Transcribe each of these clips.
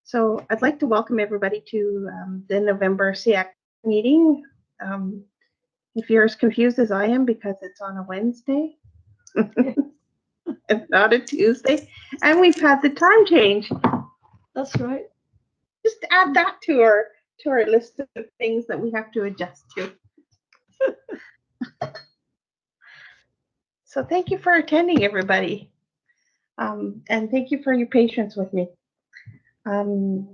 So I'd like to welcome everybody to the November SEAC meeting. If you're as confused as I am because it's on a Wednesday and not a Tuesday, and we've had the time change. That's right. Just add that to our list of things that we have to adjust to. So thank you for attending, everybody, and thank you for your patience with me. Oh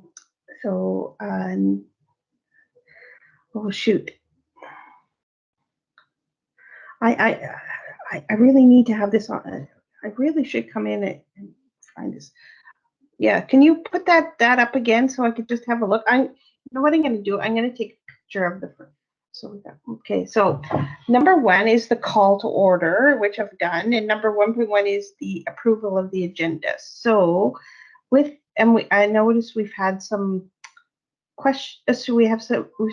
shoot. I really need to have this on. I really should come in and find this. Yeah, can you put that up again so I could just have a look? You know what I'm going to do? I'm going to take a picture of the. So we got okay. So number 1 is the call to order, which I've done, and number 1.1 is the approval of the agenda. So I noticed we've had some questions. So we've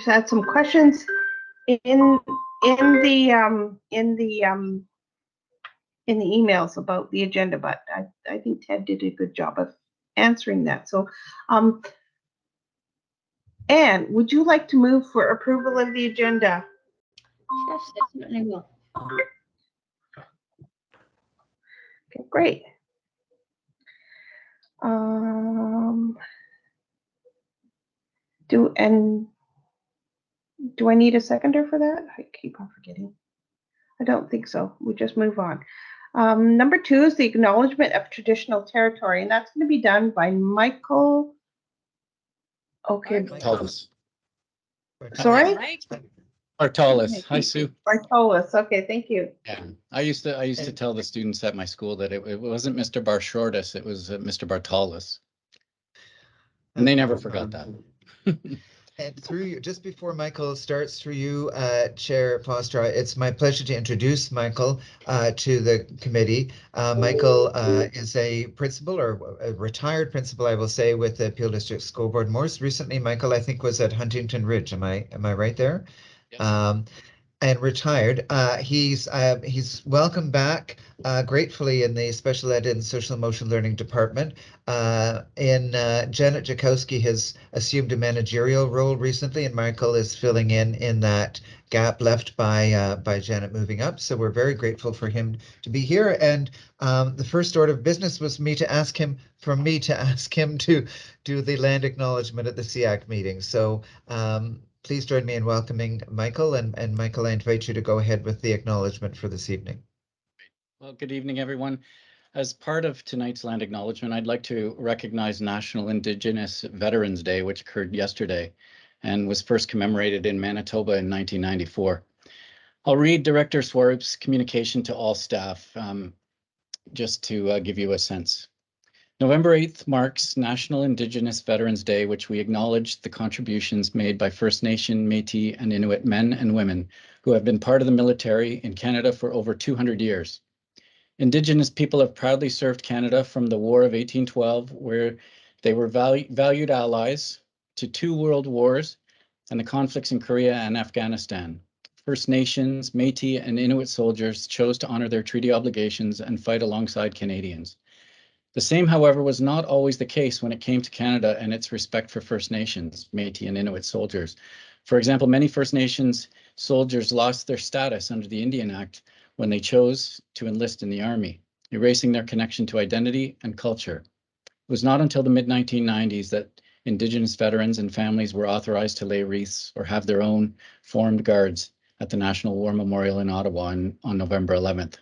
had some questions in the emails about the agenda, but I think Ted did a good job of answering that. So, Anne, would you like to move for approval of the agenda? Yes, definitely will. Okay, great. Do I need a seconder for that? I keep on forgetting. I don't think so. We just move on. Number 2 is the acknowledgement of traditional territory, and that's going to be done by Michael. Okay. Bartolis. Sorry? Bartolis. Hi, Sue. Bartolis. Okay, thank you. Yeah, I used to tell the students at my school that it wasn't Mr. Barshortis, it was Mr. Bartolis. And they never forgot that. And through you, just before Michael starts, through you, Chair Foster, it's my pleasure to introduce Michael to the committee. Michael is a principal, or a retired principal, I will say, with the Peel District School Board. Most recently, Michael, I think, was at Huntington Ridge. Am I right there? Yes. And retired. He's welcome back gratefully in the Special Ed and Social Emotional Learning Department. Janet Jakowski has assumed a managerial role recently, and Michael is filling in that gap left by Janet moving up. So we're very grateful for him to be here. And the first order of business was for me to ask him to do the land acknowledgement at the SEAC meeting. So please join me in welcoming Michael, and Michael, I invite you to go ahead with the acknowledgement for this evening. Well, good evening, everyone. As part of tonight's land acknowledgement, I'd like to recognize National Indigenous Veterans Day, which occurred yesterday and was first commemorated in Manitoba in 1994. I'll read Director Swarup's communication to all staff just to give you a sense. November 8th marks National Indigenous Veterans Day, which we acknowledge the contributions made by First Nation, Métis, and Inuit men and women who have been part of the military in Canada for over 200 years. Indigenous people have proudly served Canada from the War of 1812, where they were valued allies, to 2 world wars and the conflicts in Korea and Afghanistan. First Nations, Métis, and Inuit soldiers chose to honor their treaty obligations and fight alongside Canadians. The same, however, was not always the case when it came to Canada and its respect for First Nations, Métis, and Inuit soldiers. For example, many First Nations soldiers lost their status under the Indian Act when they chose to enlist in the Army, erasing their connection to identity and culture. It was not until the mid-1990s that Indigenous veterans and families were authorized to lay wreaths or have their own formed guards at the National War Memorial in Ottawa on November 11th.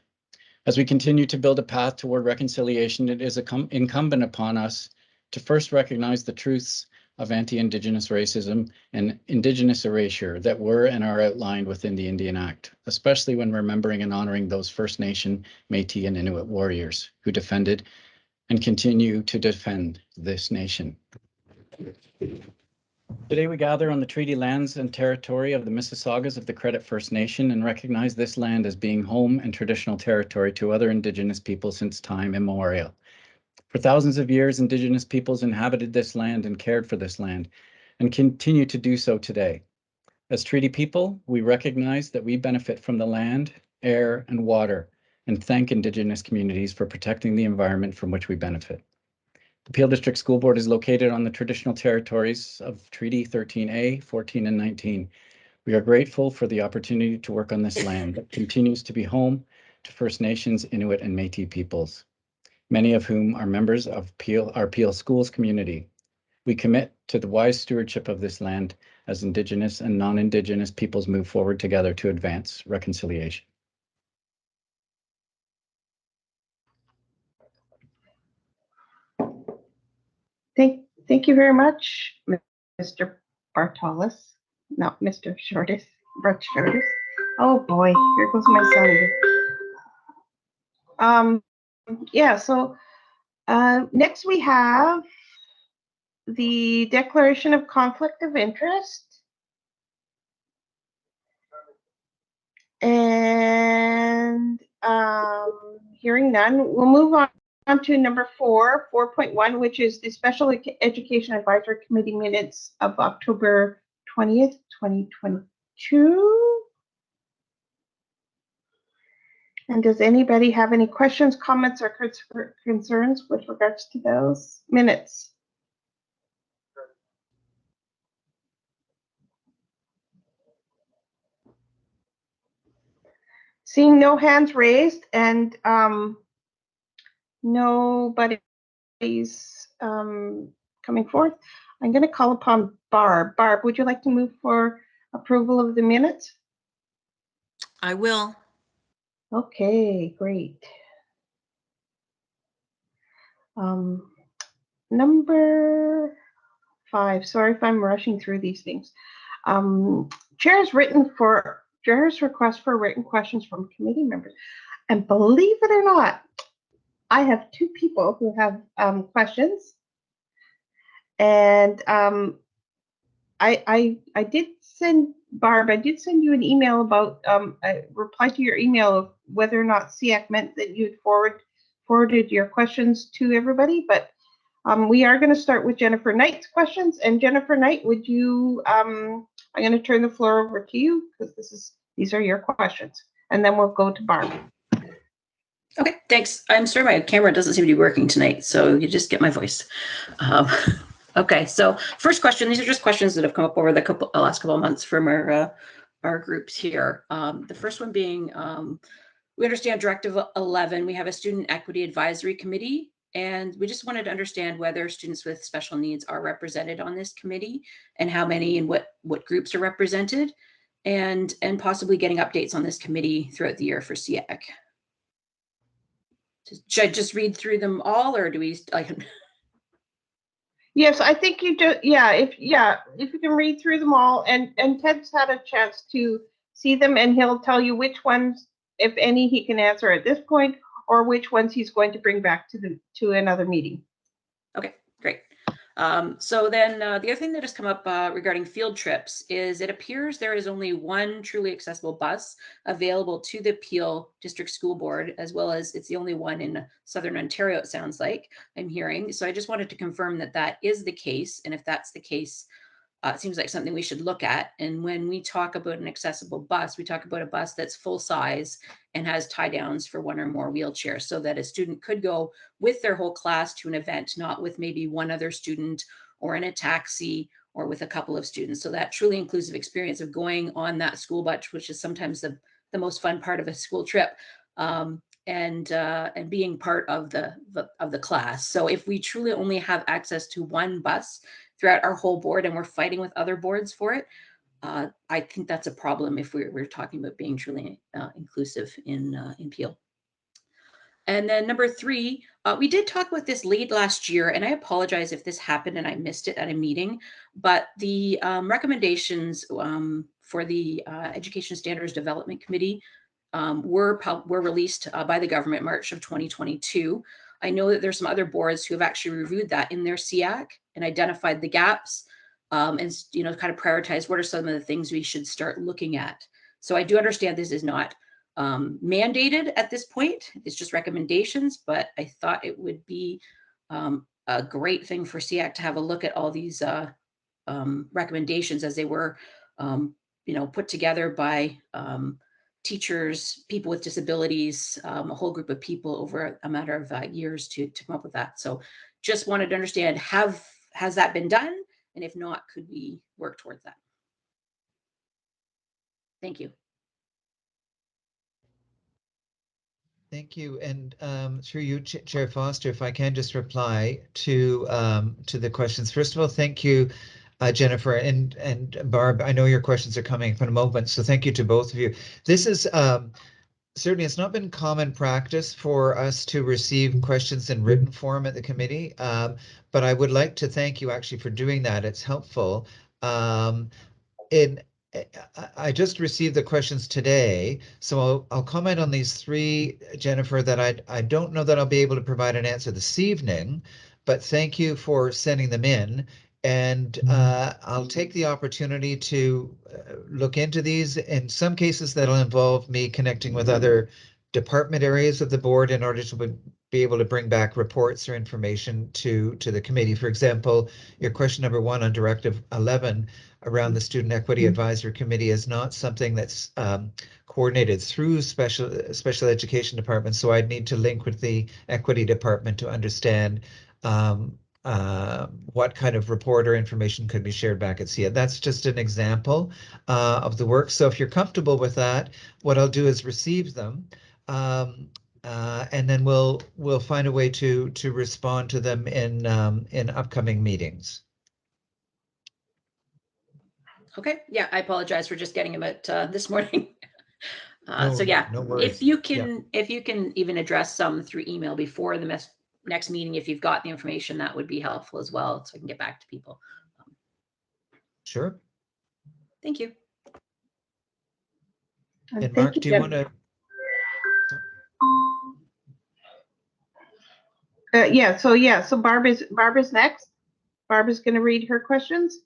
As we continue to build a path toward reconciliation, it is incumbent upon us to first recognize the truths of anti-Indigenous racism and Indigenous erasure that were and are outlined within the Indian Act, especially when remembering and honoring those First Nation, Métis, and Inuit warriors who defended and continue to defend this nation. Today we gather on the treaty lands and territory of the Mississaugas of the Credit First Nation and recognize this land as being home and traditional territory to other Indigenous people since time immemorial. For thousands of years, Indigenous peoples inhabited this land and cared for this land and continue to do so today. As treaty people, we recognize that we benefit from the land, air, and water, and thank Indigenous communities for protecting the environment from which we benefit. The Peel District School Board is located on the traditional territories of Treaty 13A, 14, and 19. We are grateful for the opportunity to work on this land that continues to be home to First Nations, Inuit, and Métis peoples, many of whom are members of our Peelschools community. We commit to the wise stewardship of this land as Indigenous and non-Indigenous peoples move forward together to advance reconciliation. Thank you very much, Mr. Bartolis. No, Mr. Shortis. Brett Shortis. Oh boy, here goes my son again. Yeah, so next we have the Declaration of Conflict of Interest. And hearing none, we'll move on to number 4.1, which is the Special Education Advisory Committee minutes of October 20th, 2022. And does anybody have any questions, comments, or concerns with regards to those minutes? Seeing no hands raised and nobody's coming forth, I'm going to call upon Barb. Barb, would you like to move for approval of the minutes? I will. Okay, great. Number 5, sorry if I'm rushing through these things. Chair's request for written questions from committee members. And believe it or not, I have 2 people who have questions. And I did send Barb, I did send you an email about I replied to your email of whether or not SEAC meant that you'd forwarded your questions to everybody, but we are going to start with Jennifer Knight's questions. And Jennifer Knight, would you I'm going to turn the floor over to you because these are your questions, and then we'll go to Barb. Okay, thanks. I'm sorry my camera doesn't seem to be working tonight, so you just get my voice. Okay, so first question, these are just questions that have come up over the last couple of months from our groups here. The first one being, we understand Directive 11, we have a Student Equity Advisory Committee, and we just wanted to understand whether students with special needs are represented on this committee and how many and what groups are represented, and possibly getting updates on this committee throughout the year for SEAC. Should I just read through them all, or do we like? Yes, I think you do. Yeah, if you can read through them all, and Ted's had a chance to see them, and he'll tell you which ones, if any, he can answer at this point, or which ones he's going to bring back to another meeting. Okay, great. So then the other thing that has come up regarding field trips is it appears there is only one truly accessible bus available to the Peel District School Board, as well as it's the only one in Southern Ontario, it sounds like I'm hearing. So I just wanted to confirm that that is the case. And if that's the case, it seems like something we should look at. And when we talk about an accessible bus, we talk about a bus that's full size and has tie downs for one or more wheelchairs, so that a student could go with their whole class to an event, not with maybe one other student or in a taxi or with a couple of students. So that truly inclusive experience of going on that school bus, which is sometimes the most fun part of a school trip, and being part of the class. So if we truly only have access to one bus throughout our whole board and we're fighting with other boards for it, I think that's a problem if we're talking about being truly inclusive in Peel. And then number 3, we did talk about this late last year, and I apologize if this happened and I missed it at a meeting, but the recommendations for the Education Standards Development Committee were released by the government March of 2022. I know that there's some other boards who have actually reviewed that in their SEAC and identified the gaps, and kind of prioritize what are some of the things we should start looking at. So I do understand this is not mandated at this point. It's just recommendations, but I thought it would be a great thing for SEAC to have a look at all these recommendations as they were put together by teachers, people with disabilities, a whole group of people over a matter of years to come up with that. So just wanted to understand, has that been done? And if not, could we work towards that? Thank you. Thank you. And through you, Chair Foster, if I can just reply to the questions. First of all, thank you, Jennifer and Barb. I know your questions are coming in a moment, so thank you to both of you. This is certainly, it's not been common practice for us to receive questions in written form at the committee, but I would like to thank you actually for doing that. It's helpful. I just received the questions today, so I'll comment on these three, Jennifer, that I don't know that I'll be able to provide an answer this evening, but thank you for sending them in. And I'll take the opportunity to look into these. In some cases, that'll involve me connecting with other department areas of the board in order to be able to bring back reports or information to the committee. For example, your question number 1 on Directive 11 around the Student Equity Advisory Committee is not something that's coordinated through special education departments. So I'd need to link with the equity department to understand what kind of report or information could be shared back at SIA. That's just an example of the work. So if you're comfortable with that, what I'll do is receive them. And then we'll find a way to respond to them in upcoming meetings. Okay, yeah, I apologize for just getting them at this morning. No, so yeah, no worries. if you can even address some through email before the next meeting, if you've got the information, that would be helpful as well, so I can get back to people. Sure. Thank you. And Mark, do you want to? So Barbara's next. Barbara's going to read her questions.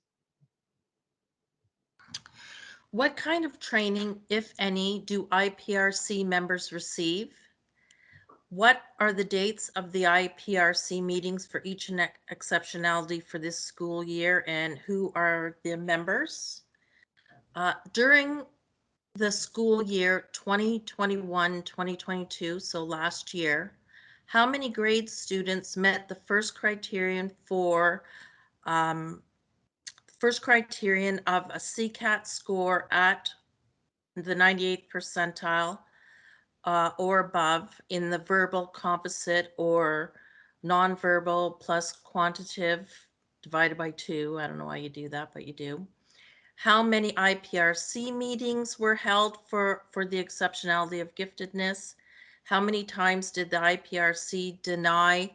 What kind of training, if any, do IPRC members receive? What are the dates of the IPRC meetings for each exceptionality for this school year, and who are the members? During the school year 2021-2022, so last year, how many grade students met the first criterion for first criterion of a CCAT score at the 98th percentile or above in the verbal, composite, or nonverbal plus quantitative divided by 2. I don't know why you do that, but you do. How many IPRC meetings were held for the exceptionality of giftedness? How many times did the IPRC deny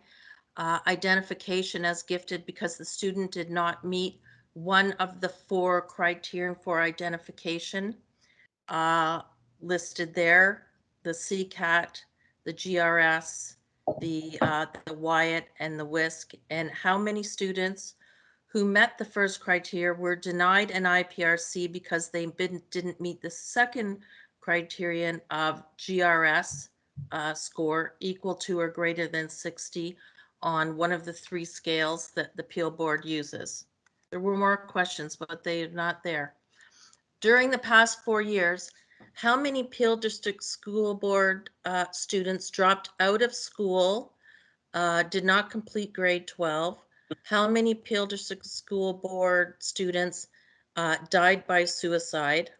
identification as gifted because the student did not meet one of the 4 criterion for identification listed there: the CCAT, the GRS, the Wyatt, and the WISC? And how many students who met the first criteria were denied an IPRC because they didn't meet the second criterion of GRS score equal to or greater than 60 on one of the 3 scales that the Peel board uses? There were more questions, but they are not there. During the past 4 years, how many Peel District School Board students dropped out of school, did not complete grade 12? How many Peel District School Board students died by suicide?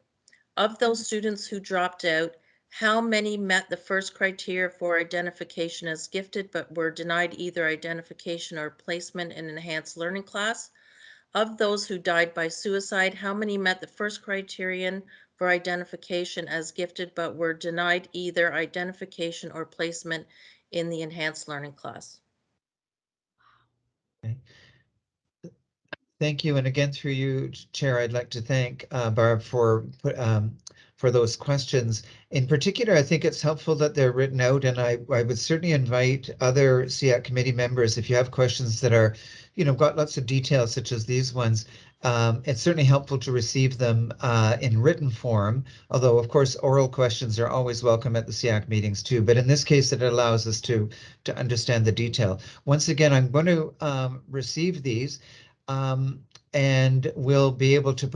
Of those students who dropped out, how many met the first criteria for identification as gifted but were denied either identification or placement in an enhanced learning class? Of those who died by suicide, how many met the first criterion for identification as gifted but were denied either identification or placement in the enhanced learning class? Okay. Thank you. And again, through you, Chair, I'd like to thank Barb for those questions. In particular, I think it's helpful that they're written out, and I would certainly invite other SEAC committee members, if you have questions that are, got lots of details such as these ones, it's certainly helpful to receive them in written form, although of course oral questions are always welcome at the SEAC meetings too. But in this case, it allows us to understand the detail. Once again, I'm going to receive these. And we'll be able to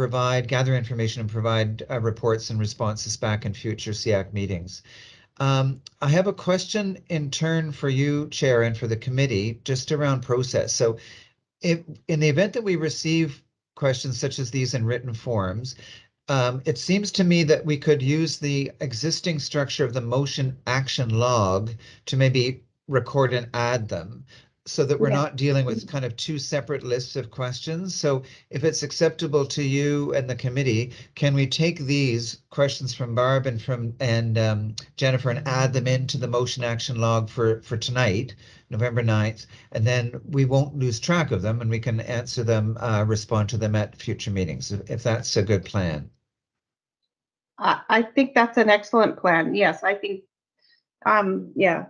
gather information and provide reports and responses back in future SEAC meetings. I have a question in turn for you, Chair, and for the committee, just around process. So if in the event that we receive questions such as these in written forms, it seems to me that we could use the existing structure of the motion action log to maybe record and add them so that we're Yeah. not dealing with kind of two separate lists of questions. So if it's acceptable to you and the committee, can we take these questions from Barb and Jennifer and add them into the motion action log for tonight, November 9th, and then we won't lose track of them and we can answer them, respond to them at future meetings, if that's a good plan. I think that's an excellent plan. Yes, I think, yeah,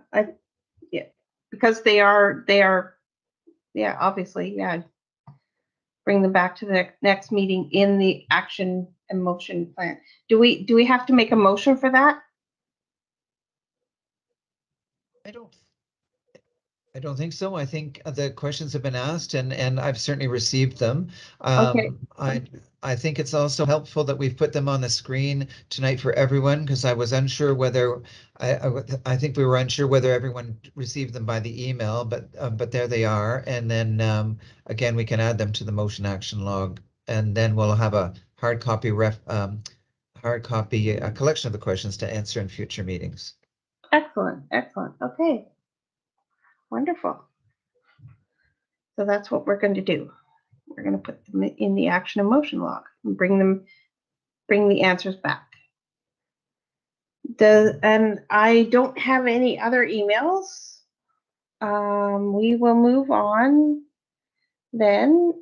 because they are, yeah, obviously, yeah. Bring them back to the next meeting in the action and motion plan. Do we have to make a motion for that? I don't think so. I think the questions have been asked and I've certainly received them. Okay. I think it's also helpful that we've put them on the screen tonight for everyone because I was unsure whether I think we were unsure whether everyone received them by the email, but there they are. And then again, we can add them to the motion action log, and then we'll have a hard copy a collection of the questions to answer in future meetings. Excellent, excellent. Okay. Wonderful. So that's what we're going to do. We're going to put them in the action and motion log and bring the answers back. And I don't have any other emails. We will move on then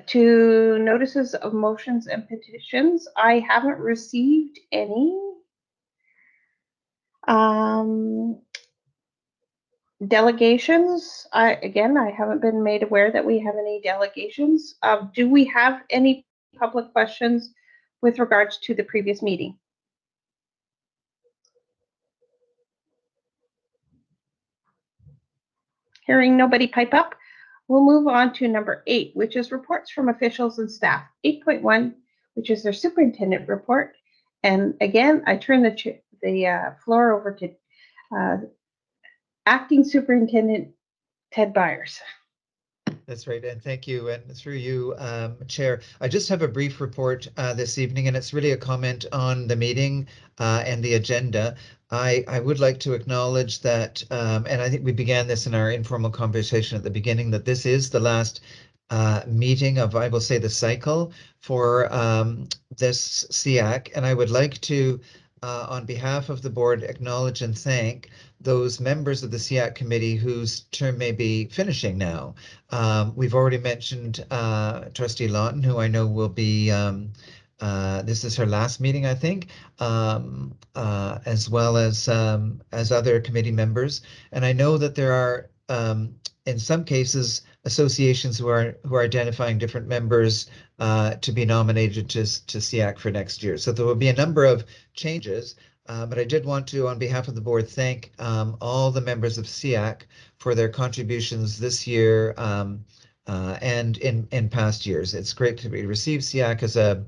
to notices of motions and petitions. I haven't received any. Delegations, I haven't been made aware that we have any delegations. Do we have any public questions with regards to the previous meeting? Hearing nobody pipe up, we'll move on to number 8, which is reports from officials and staff. 8.1, which is their superintendent report. And again, I turn the floor over to Acting Superintendent Ted Byers. That's right, and thank you, and through you, Chair. I just have a brief report this evening, and it's really a comment on the meeting and the agenda. I would like to acknowledge that, and I think we began this in our informal conversation at the beginning, that this is the last meeting of, I will say, the cycle for this SEAC, and I would like to, on behalf of the board, acknowledge and thank those members of the SEAC committee whose term may be finishing now. We've already mentioned Trustee Lawton, who I know will be, this is her last meeting, I think, as well as other committee members. And I know that there are, in some cases, associations who are identifying different members to be nominated to SEAC for next year. So there will be a number of changes. But I did want to, on behalf of the board, thank all the members of SEAC for their contributions this year and in past years. It's great to receive SEAC as an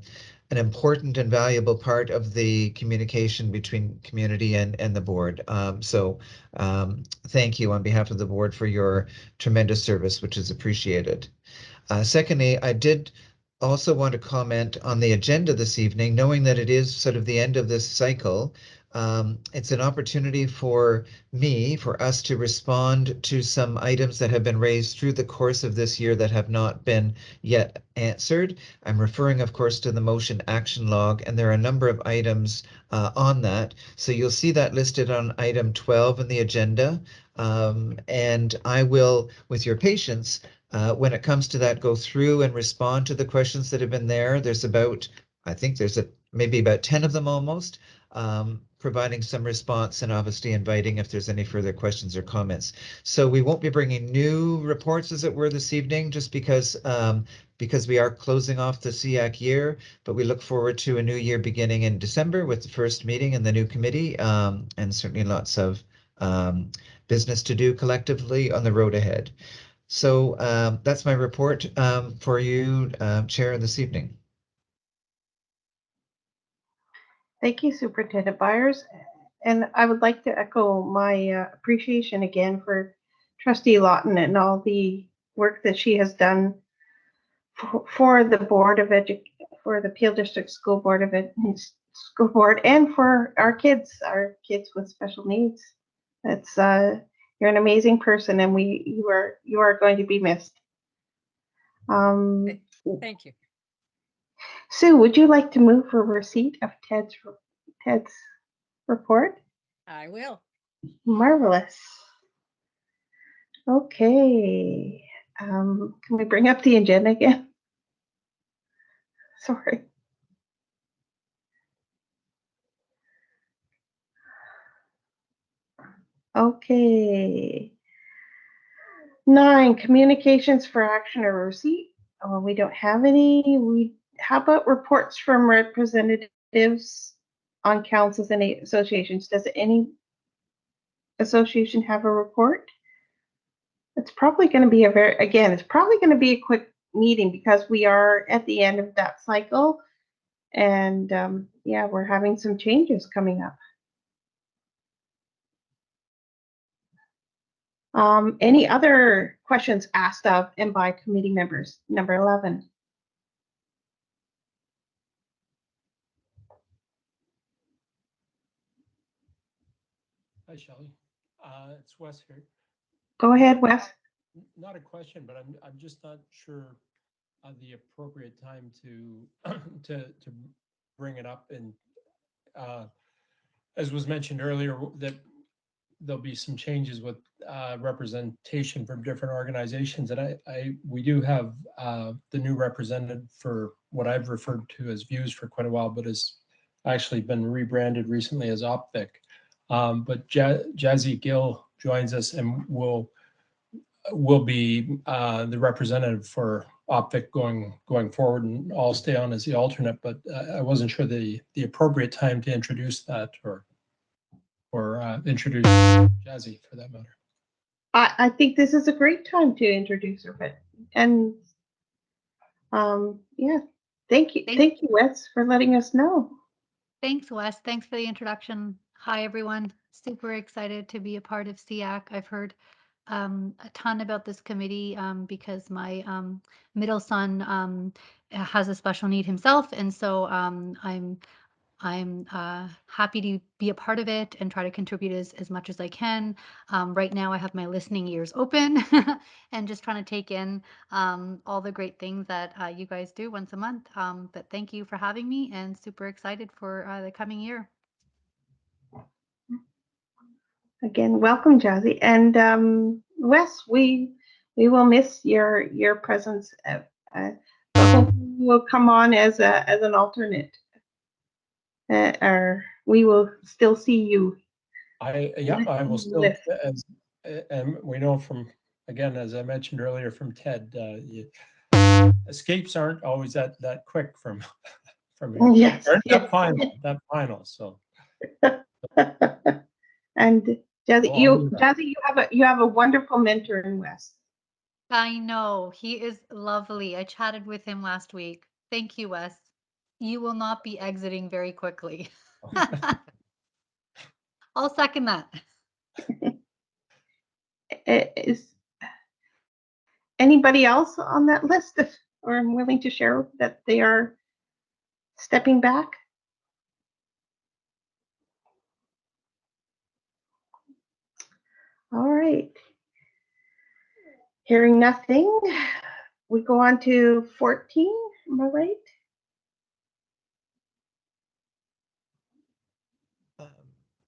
important and valuable part of the communication between community and the board. So thank you on behalf of the board for your tremendous service, which is appreciated. Secondly, I did also want to comment on the agenda this evening, knowing that it is sort of the end of this cycle. It's an opportunity for us to respond to some items that have been raised through the course of this year that have not been yet answered. I'm referring, of course, to the motion action log, and there are a number of items on that. So you'll see that listed on item 12 in the agenda. And I will, with your patience, when it comes to that, go through and respond to the questions that have been there. There's about, I think there's maybe about 10 of them almost, providing some response and obviously inviting if there's any further questions or comments. So we won't be bringing new reports, as it were, this evening, just because we are closing off the SEAC year, but we look forward to a new year beginning in December with the first meeting in the new committee, and certainly lots of business to do collectively on the road ahead. So that's my report for you, Chair, this evening. Thank you, Superintendent Byers. And I would like to echo my appreciation again for Trustee Lawton and all the work that she has done for the Board of for the Peel District School Board of School Board, and for our kids with special needs. It's you're an amazing person, and you are going to be missed. Thank you. Sue, would you like to move for receipt of Ted's report? I will. Marvelous. Okay. Can we bring up the agenda again? Sorry. Okay. 9, communications for action or receipt. Oh, we don't have any. How about reports from representatives on councils and associations? Does any association have a report? It's probably going to be it's probably going to be a quick meeting because we are at the end of that cycle, and yeah, we're having some changes coming up. Any other questions asked of and by committee members? Number 11. Hi, Shelley. It's Wes here. Go ahead, Wes. Not a question, but I'm just not sure the appropriate time to to bring it up. And as was mentioned earlier, that there'll be some changes with representation from different organizations, and we do have the new representative for what I've referred to as Views for quite a while, but has actually been rebranded recently as Optic. But Jazzy Gill joins us and will be the representative for Optic going forward, and I'll stay on as the alternate. But I wasn't sure the appropriate time to introduce that or introduce Jazzy for that matter. I think this is a great time to introduce her, and yeah, thank you, Wes, for letting us know. Thanks, Wes. Thanks for the introduction. Hi, everyone. Super excited to be a part of SEAC. I've heard a ton about this committee because my middle son has a special need himself, and so I'm happy to be a part of it and try to contribute as much as I can. Right now, I have my listening ears open and just trying to take in all the great things that you guys do once a month. But thank you for having me, and super excited for the coming year. Again, welcome, Jazzy. And Wes, we will miss your presence. We'll come on as an alternate. Or we will still see you. I will still, and we know from, again, as I mentioned earlier from Ted, escapes aren't always that quick from yes, that final. So. And Jazzy, you have a wonderful mentor in Wes. I know, he is lovely. I chatted with him last week. Thank you, Wes. You will not be exiting very quickly. I'll second that. Is anybody else on that list or I'm willing to share that they are stepping back? All right. Hearing nothing, we go on to 14. Am I right?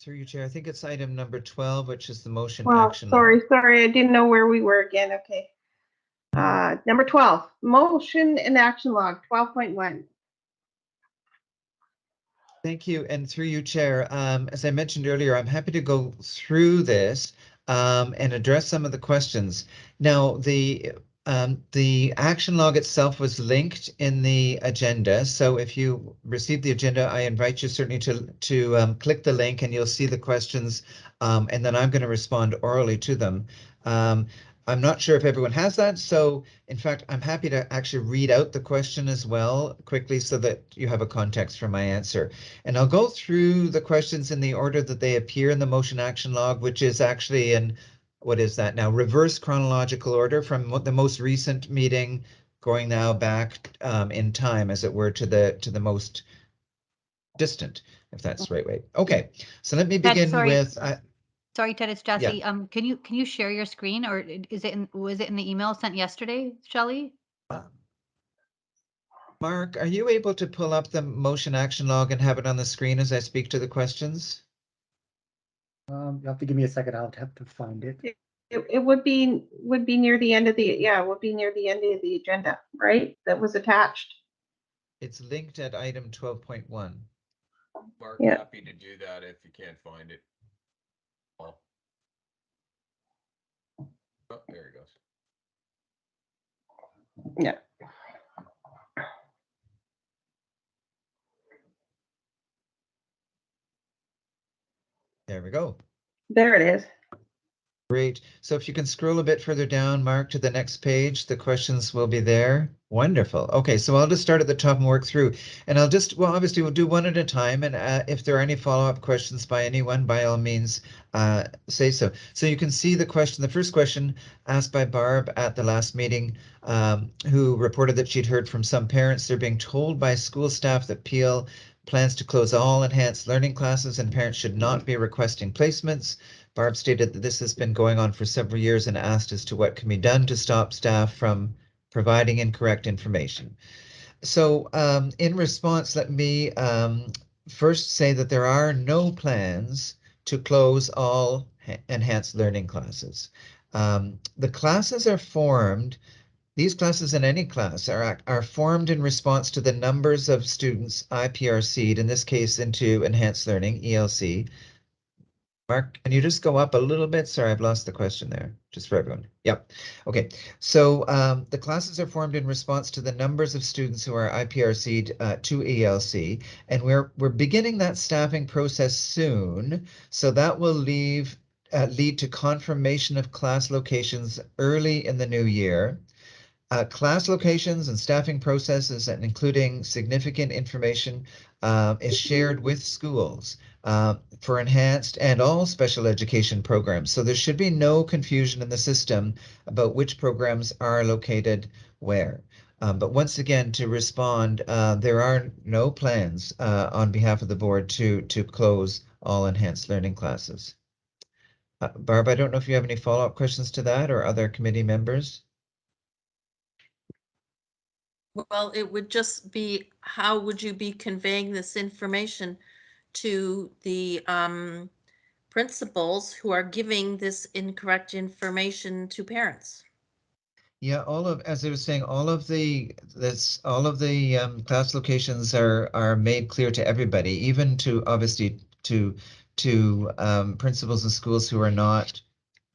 Through you, Chair, I think it's item number 12, which is the motion action. Sorry, I didn't know where we were again. Okay. Number 12, motion and action log 12.1. Thank you, and through you, Chair. As I mentioned earlier, I'm happy to go through this and address some of the questions. Now, the action log itself was linked in the agenda. So if you received the agenda, I invite you certainly to click the link and you'll see the questions, and then I'm going to respond orally to them. I'm not sure if everyone has that. So in fact, I'm happy to actually read out the question as well quickly so that you have a context for my answer. And I'll go through the questions in the order that they appear in the motion action log, which is actually in, what is that now? Reverse chronological order from the most recent meeting, going now back in time, as it were, to the most distant, if that's the right way. Okay, so let me Ted, begin sorry. with. Sorry, Ted, it's Jessie. Can you share your screen, or was it in the email sent yesterday, Shelley? Mark, are you able to pull up the motion action log and have it on the screen as I speak to the questions? You have to give me a second. I'll have to find it. It would be near the end of the, yeah, it would be near the end of the agenda, right? That was attached. It's linked at item 12.1. Mark, Yeah. happy to do that if you can't find it. Oh, there it goes. Yeah. There we go. There it is. Great. So if you can scroll a bit further down, Mark, to the next page, the questions will be there. Wonderful. Okay, so I'll just start at the top and work through. And I'll just, well, obviously we'll do one at a time. And if there are any follow-up questions by anyone, by all means, say so. So you can see the question, the first question asked by Barb at the last meeting, who reported that she'd heard from some parents they're being told by school staff that Peel plans to close all enhanced learning classes and parents should not be requesting placements. Barb stated that this has been going on for several years and asked as to what can be done to stop staff from providing incorrect information. So in response, let me first say that there are no plans to close all enhanced learning classes. The classes are formed, these classes in any class are formed in response to the numbers of students IPRC'd, in this case into enhanced learning, ELC. Mark, can you just go up a little bit? Sorry, I've lost the question there, just for everyone. Yep. Okay. So the classes are formed in response to the numbers of students who are IPRC'd to ELC, and we're beginning that staffing process soon. So that will lead to confirmation of class locations early in the new year. Class locations and staffing processes, and including significant information, is shared with schools for enhanced and all special education programs. So there should be no confusion in the system about which programs are located where. But once again, to respond, there are no plans on behalf of the board to close all enhanced learning classes. Barb, I don't know if you have any follow-up questions to that or other committee members. Well, it would just be, how would you be conveying this information to the principals who are giving this incorrect information to parents? Yeah, as I was saying, all of the class locations are made clear to everybody, even to obviously to principals and schools who are not,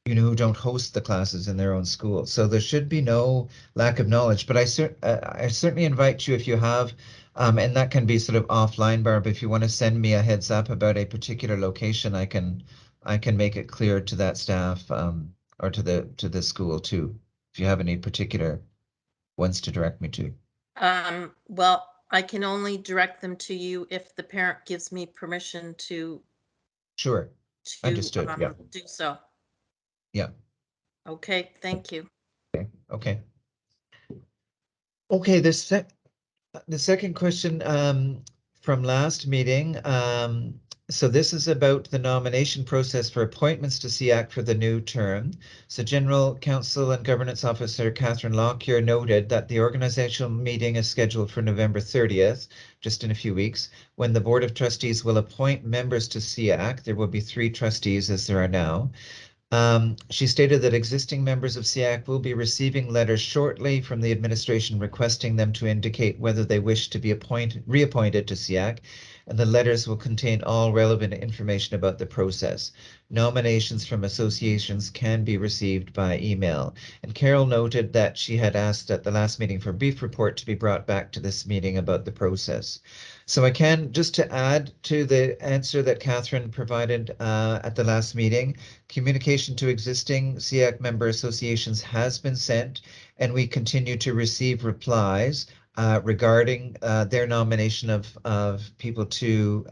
who don't host the classes in their own school. So there should be no lack of knowledge. But I certainly invite you, if you have, and that can be sort of offline, Barb, if you want to send me a heads up about a particular location, I can make it clear to that staff or to the school too, if you have any particular ones to direct me to. Well, I can only direct them to you if the parent gives me permission to Sure. Understood. Yeah. do so. Yeah. Okay, thank you. Okay. Okay, the second question from last meeting. So this is about the nomination process for appointments to SEAC for the new term. So General Counsel and Governance Officer Catherine Lockyer noted that the organizational meeting is scheduled for November 30th, just in a few weeks, when the Board of Trustees will appoint members to SEAC. There will be 3 trustees as there are now. She stated that existing members of SEAC will be receiving letters shortly from the administration requesting them to indicate whether they wish to be reappointed to SEAC. and the letters will contain all relevant information about the process. Nominations from associations can be received by email. And Carol noted that she had asked at the last meeting for a brief report to be brought back to this meeting about the process. So I can, just to add to the answer that Catherine provided at the last meeting, communication to existing SEAC member associations has been sent, and we continue to receive replies regarding their nomination of people to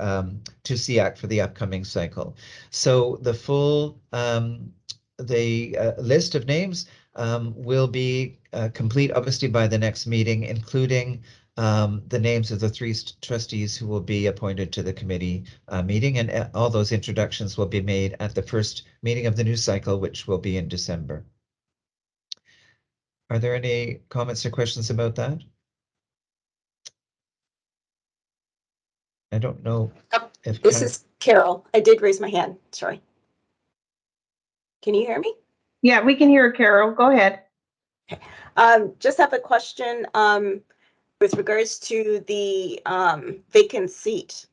SEAC for the upcoming cycle. So the full list of names will be complete, obviously, by the next meeting, including the names of the three trustees who will be appointed to the committee meeting, and all those introductions will be made at the first meeting of the new cycle, which will be in December. Are there any comments or questions about that? I don't know if This is Carol. I did raise my hand. Sorry. Can you hear me? Yeah, we can hear Carol. Go ahead. Just have a question with regards to the vacant seat.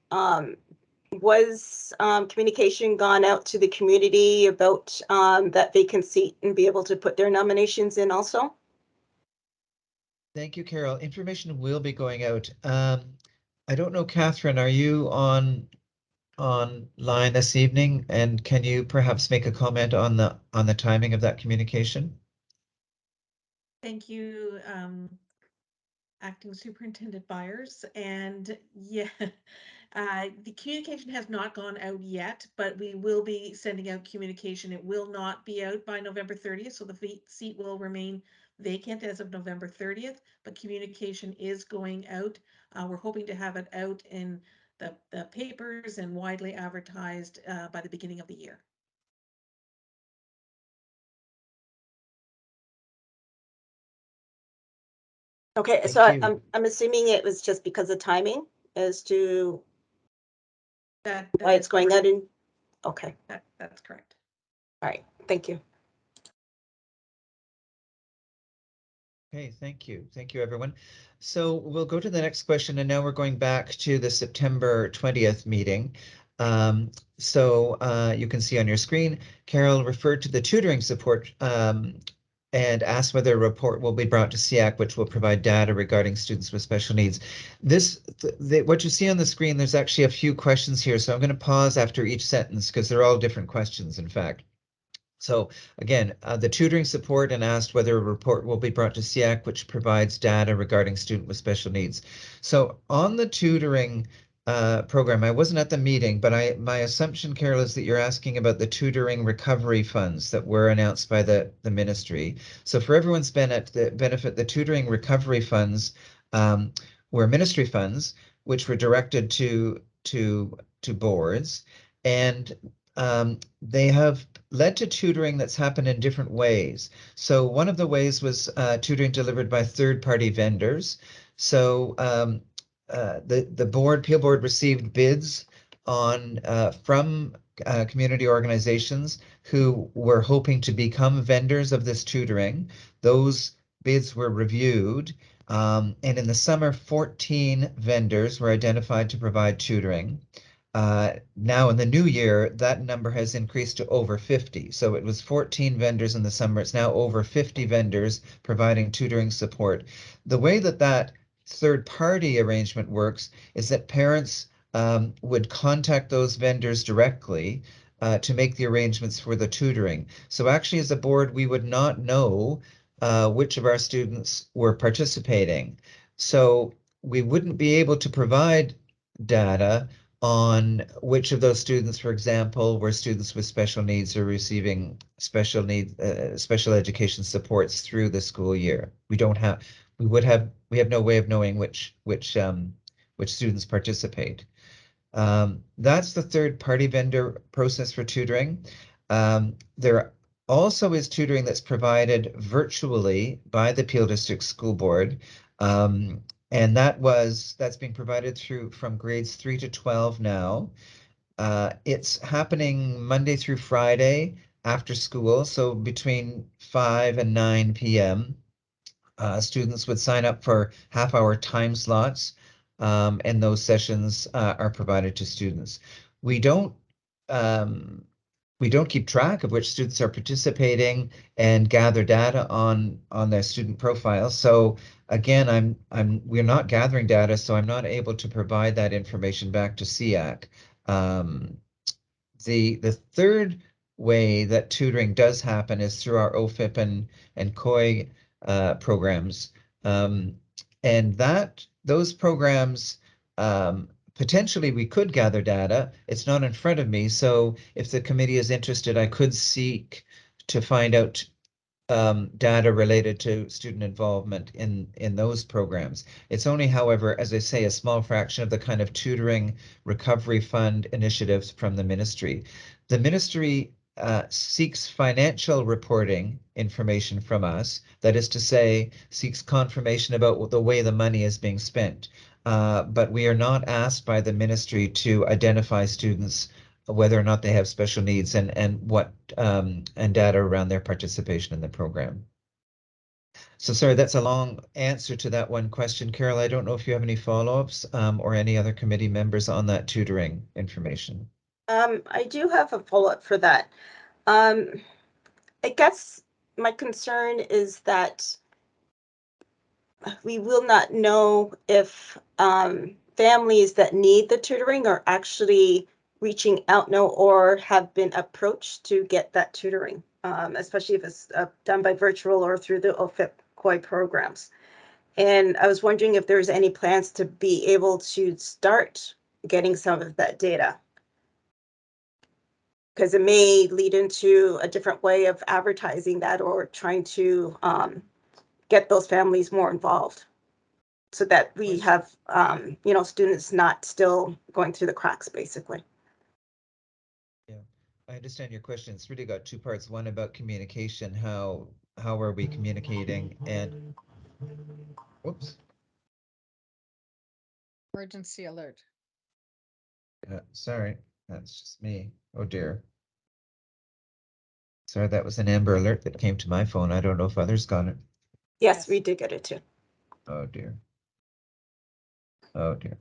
Was communication gone out to the community about that vacant seat and be able to put their nominations in also? Thank you, Carol. Information will be going out. I don't know, Catherine, are you online this evening, and can you perhaps make a comment on the timing of that communication? Thank you, Acting Superintendent Byers. And yeah, the communication has not gone out yet, but we will be sending out communication. It will not be out by November 30th, so the seat will remain vacant as of November 30th, but communication is going out. We're hoping to have it out in the papers and widely advertised by the beginning of the year. Okay, Thank so you. I'm assuming it was just because of timing as to That why it's going out in. Okay, that's correct. all right, thank you. Okay, thank you. Thank you, everyone. So we'll go to the next question, and now we're going back to the September 20th meeting. You can see on your screen, Carol referred to the tutoring support and asked whether a report will be brought to SEAC, which will provide data regarding students with special needs. What you see on the screen, there's actually a few questions here, so I'm going to pause after each sentence because they're all different questions, in fact. So again, the tutoring support, and asked whether a report will be brought to SEAC, which provides data regarding student with special needs. So on the tutoring program, I wasn't at the meeting, but my assumption, Carol, is that you're asking about the tutoring recovery funds that were announced by the ministry. So for everyone's benefit, the tutoring recovery funds were ministry funds, which were directed to boards, and they have led to tutoring that's happened in different ways. So one of the ways was tutoring delivered by third-party vendors. So the Peel board received bids from community organizations who were hoping to become vendors of this tutoring. Those bids were reviewed, and in the summer, 14 vendors were identified to provide tutoring. Now in the new year, that number has increased to over 50. So it was 14 vendors in the summer. It's now over 50 vendors providing tutoring support. The way that third-party arrangement works is that parents would contact those vendors directly to make the arrangements for the tutoring. So actually, as a board, we would not know which of our students were participating. So we wouldn't be able to provide data on which of those students, for example, were students with special needs or receiving special education supports through the school year. We have no way of knowing which students participate. That's the third-party vendor process for tutoring. There also is tutoring that's provided virtually by the Peel District School Board. And that's being provided from grades 3 to 12 now. It's happening Monday through Friday after school, so between 5 and 9 p.m. Students would sign up for half-hour time slots and those sessions are provided to students. We don't um, we don't keep track of which students are participating and gather data on their student profiles. So again, we're not gathering data, so I'm not able to provide that information back to SEAC. The third way that tutoring does happen is through our OFIP and COI programs. And those programs, potentially we could gather data. It's not in front of me. So if the committee is interested, I could seek to find out data related to student involvement in those programs. It's only, however, as I say, a small fraction of the kind of tutoring recovery fund initiatives from the ministry. The ministry seeks financial reporting information from us, that is to say, seeks confirmation about the way the money is being spent. But we are not asked by the ministry to identify students, whether or not they have special needs, and what and data around their participation in the program. So sorry, that's a long answer to that one question, Carol. I don't know if you have any follow-ups or any other committee members on that tutoring information. I do have a follow-up for that. I guess my concern is that we will not know if families that need the tutoring are actually reaching out now or have been approached to get that tutoring, especially if it's done by virtual or through the OFIP COI programs. And I was wondering if there's any plans to be able to start getting some of that data, because it may lead into a different way of advertising that or trying to get those families more involved, so that we have, students not still going through the cracks, basically. Yeah, I understand your question. It's really got two parts. One about communication, how are we communicating, and whoops. Emergency alert. Sorry, that's just me. Oh dear. Sorry, that was an Amber Alert that came to my phone. I don't know if others got it. Yes, we did get it too. Oh dear. Oh dear.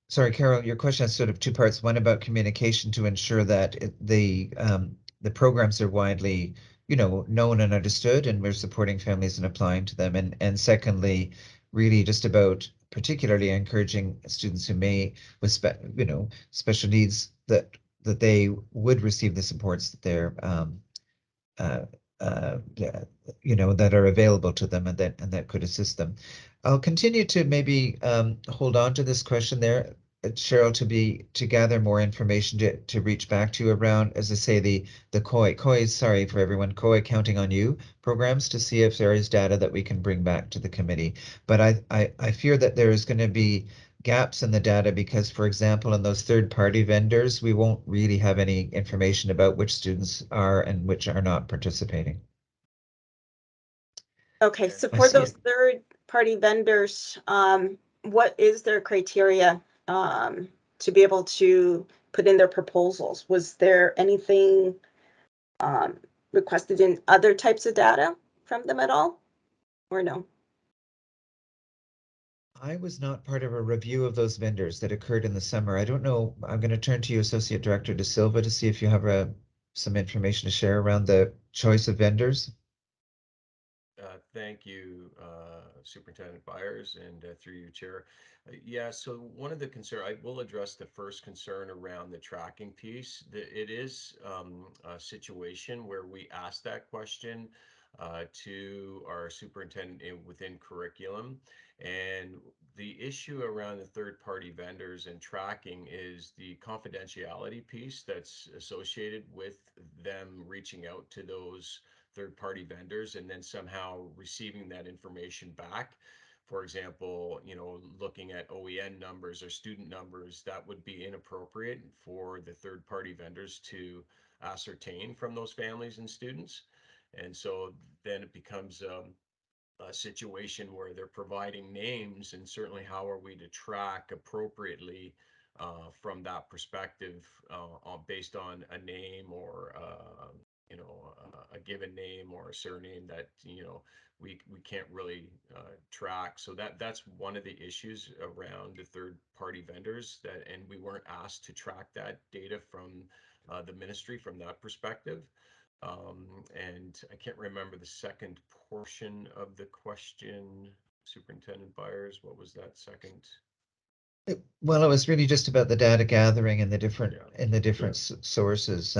Sorry, Carol, your question has sort of two parts. One about communication to ensure that the programs are widely, known and understood, and we're supporting families and applying to them. And secondly, really just about particularly encouraging students who may with special needs that they would receive the supports that they're uh, yeah, that are available to them, and that could assist them. I'll continue to maybe hold on to this question there, Cheryl, to gather more information to reach back to you around, as I say, the COI, sorry for everyone, COI Counting on You programs, to see if there is data that we can bring back to the committee. But I fear that there is going to be gaps in the data because, for example, in those third-party vendors, we won't really have any information about which students are and which are not participating. Okay, so for those third-party vendors, what is their criteria to be able to put in their proposals? Was there anything requested in other types of data from them at all, or no? I was not part of a review of those vendors that occurred in the summer. I don't know. I'm going to turn to you, Associate Director De Silva, to see if you have some information to share around the choice of vendors. Thank you, Superintendent Byers, and through you, Chair. Yeah, so one of the I will address the first concern around the tracking piece. It is a situation where we asked that question to our superintendent within curriculum. And the issue around the third-party vendors and tracking is the confidentiality piece that's associated with them reaching out to those third-party vendors and then somehow receiving that information back. For example, looking at OEN numbers or student numbers, that would be inappropriate for the third-party vendors to ascertain from those families and students. And so then it becomes a situation where they're providing names, and certainly how are we to track appropriately from that perspective based on a name or a given name or a surname that, we can't really track. So that's one of the issues around the third party vendors, and we weren't asked to track that data from the ministry from that perspective. And I can't remember the second portion of the question, Superintendent Byers. What was that second? Well, it was really just about the data gathering and the different Yeah. sources.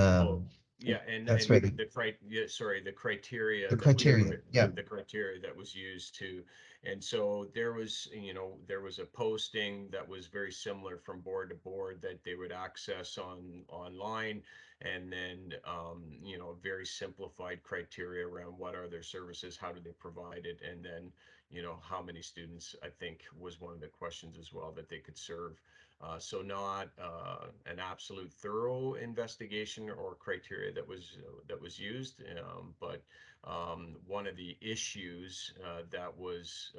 Yeah, and That's and really the criteria the that was criteria. Yeah. the criteria that was used to, and so there was, there was a posting that was very similar from board to board that they would access online, and then very simplified criteria around what are their services, how do they provide it, and then how many students, I think, was one of the questions as well that they could serve. So not an absolute thorough investigation or criteria that was used, but one of the issues that was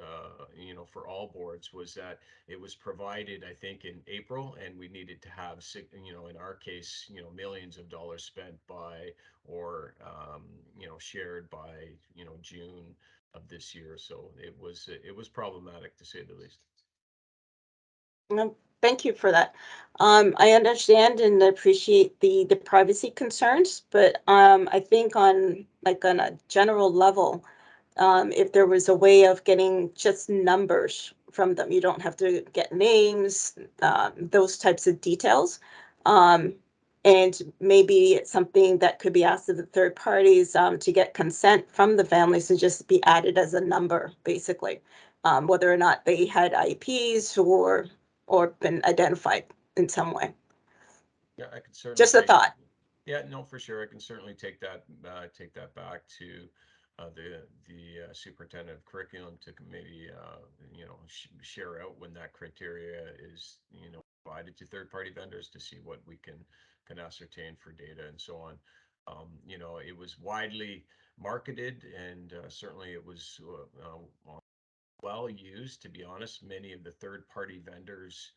for all boards was that it was provided, I think, in April, and we needed to have in our case, millions of dollars spent by or shared by June of this year. So it was problematic, to say the least. Thank you for that. I understand and appreciate the privacy concerns, but I think on a general level, if there was a way of getting just numbers from them, you don't have to get names, those types of details. And maybe it's something that could be asked of the third parties to get consent from the families to just be added as a number, basically, whether or not they had IEPs or been identified in some way. Yeah, I could certainly Just a thought. Yeah, no, for sure. I can certainly take that back to the superintendent of curriculum to maybe share out when that criteria is provided to third party vendors to see what we can ascertain for data and so on. It was widely marketed, and certainly it was well used, to be honest. Many of the third party vendors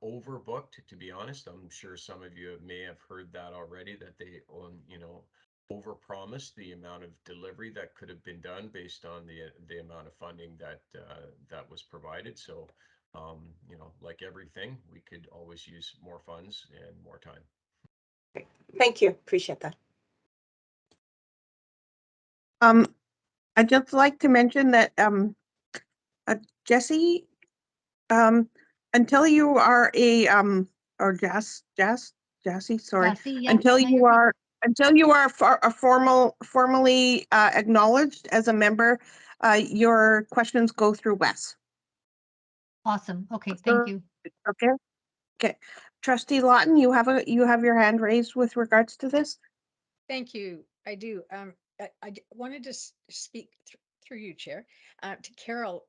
overbooked, to be honest. I'm sure some of you may have heard that already, that they overpromised the amount of delivery that could have been done based on the amount of funding that was provided. So like everything, we could always use more funds and more time. Thank you. Appreciate that. I'd just like to mention that Jesse, until you are a or Jassy, sorry, Jassy, yeah, until no, you you're are formally acknowledged as a member, your questions go through Wes. awesome. Okay, thank you. Okay. Okay. Trustee Lawton, you have your hand raised with regards to this. Thank you. I do. I wanted to speak through you, Chair, to Carol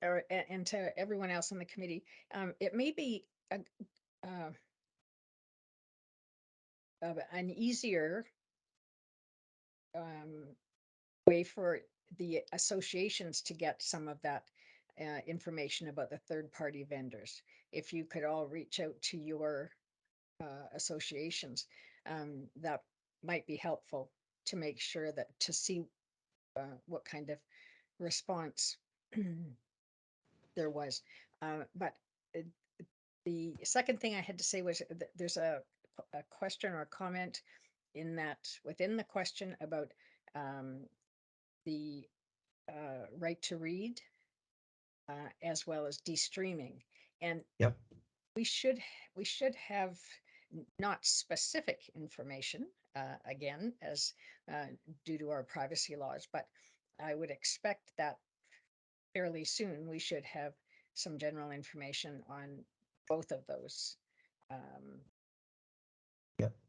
and to everyone else on the committee. It may be an easier way for the associations to get some of that information about the third-party vendors. If you could all reach out to your associations, that might be helpful to make sure that to see what kind of response there was. But the second thing I had to say was there's a question or a comment in that within the question about the right to read as well as de-streaming. And Yep. we should have not specific information, again, as due to our privacy laws, but I would expect that fairly soon we should have some general information on both of those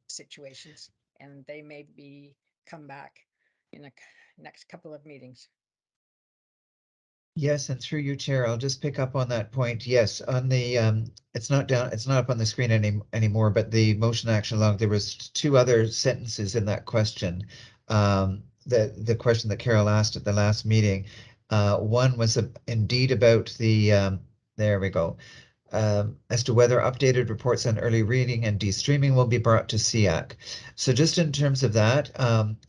situations, and they may be come back in the next couple of meetings. Yes, and through you, Chair, I'll just pick up on that point. Yes, on the it's not up on the screen anymore, but the motion action log, there was two other sentences in that question. The question that Carol asked at the last meeting. One was indeed about the there we go. as to whether updated reports on early reading and de-streaming will be brought to SEAC. So just in terms of that,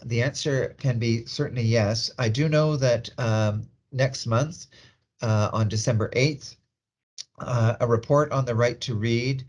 the answer can be certainly yes. I do know that next month, on December 8th, a report on the right to read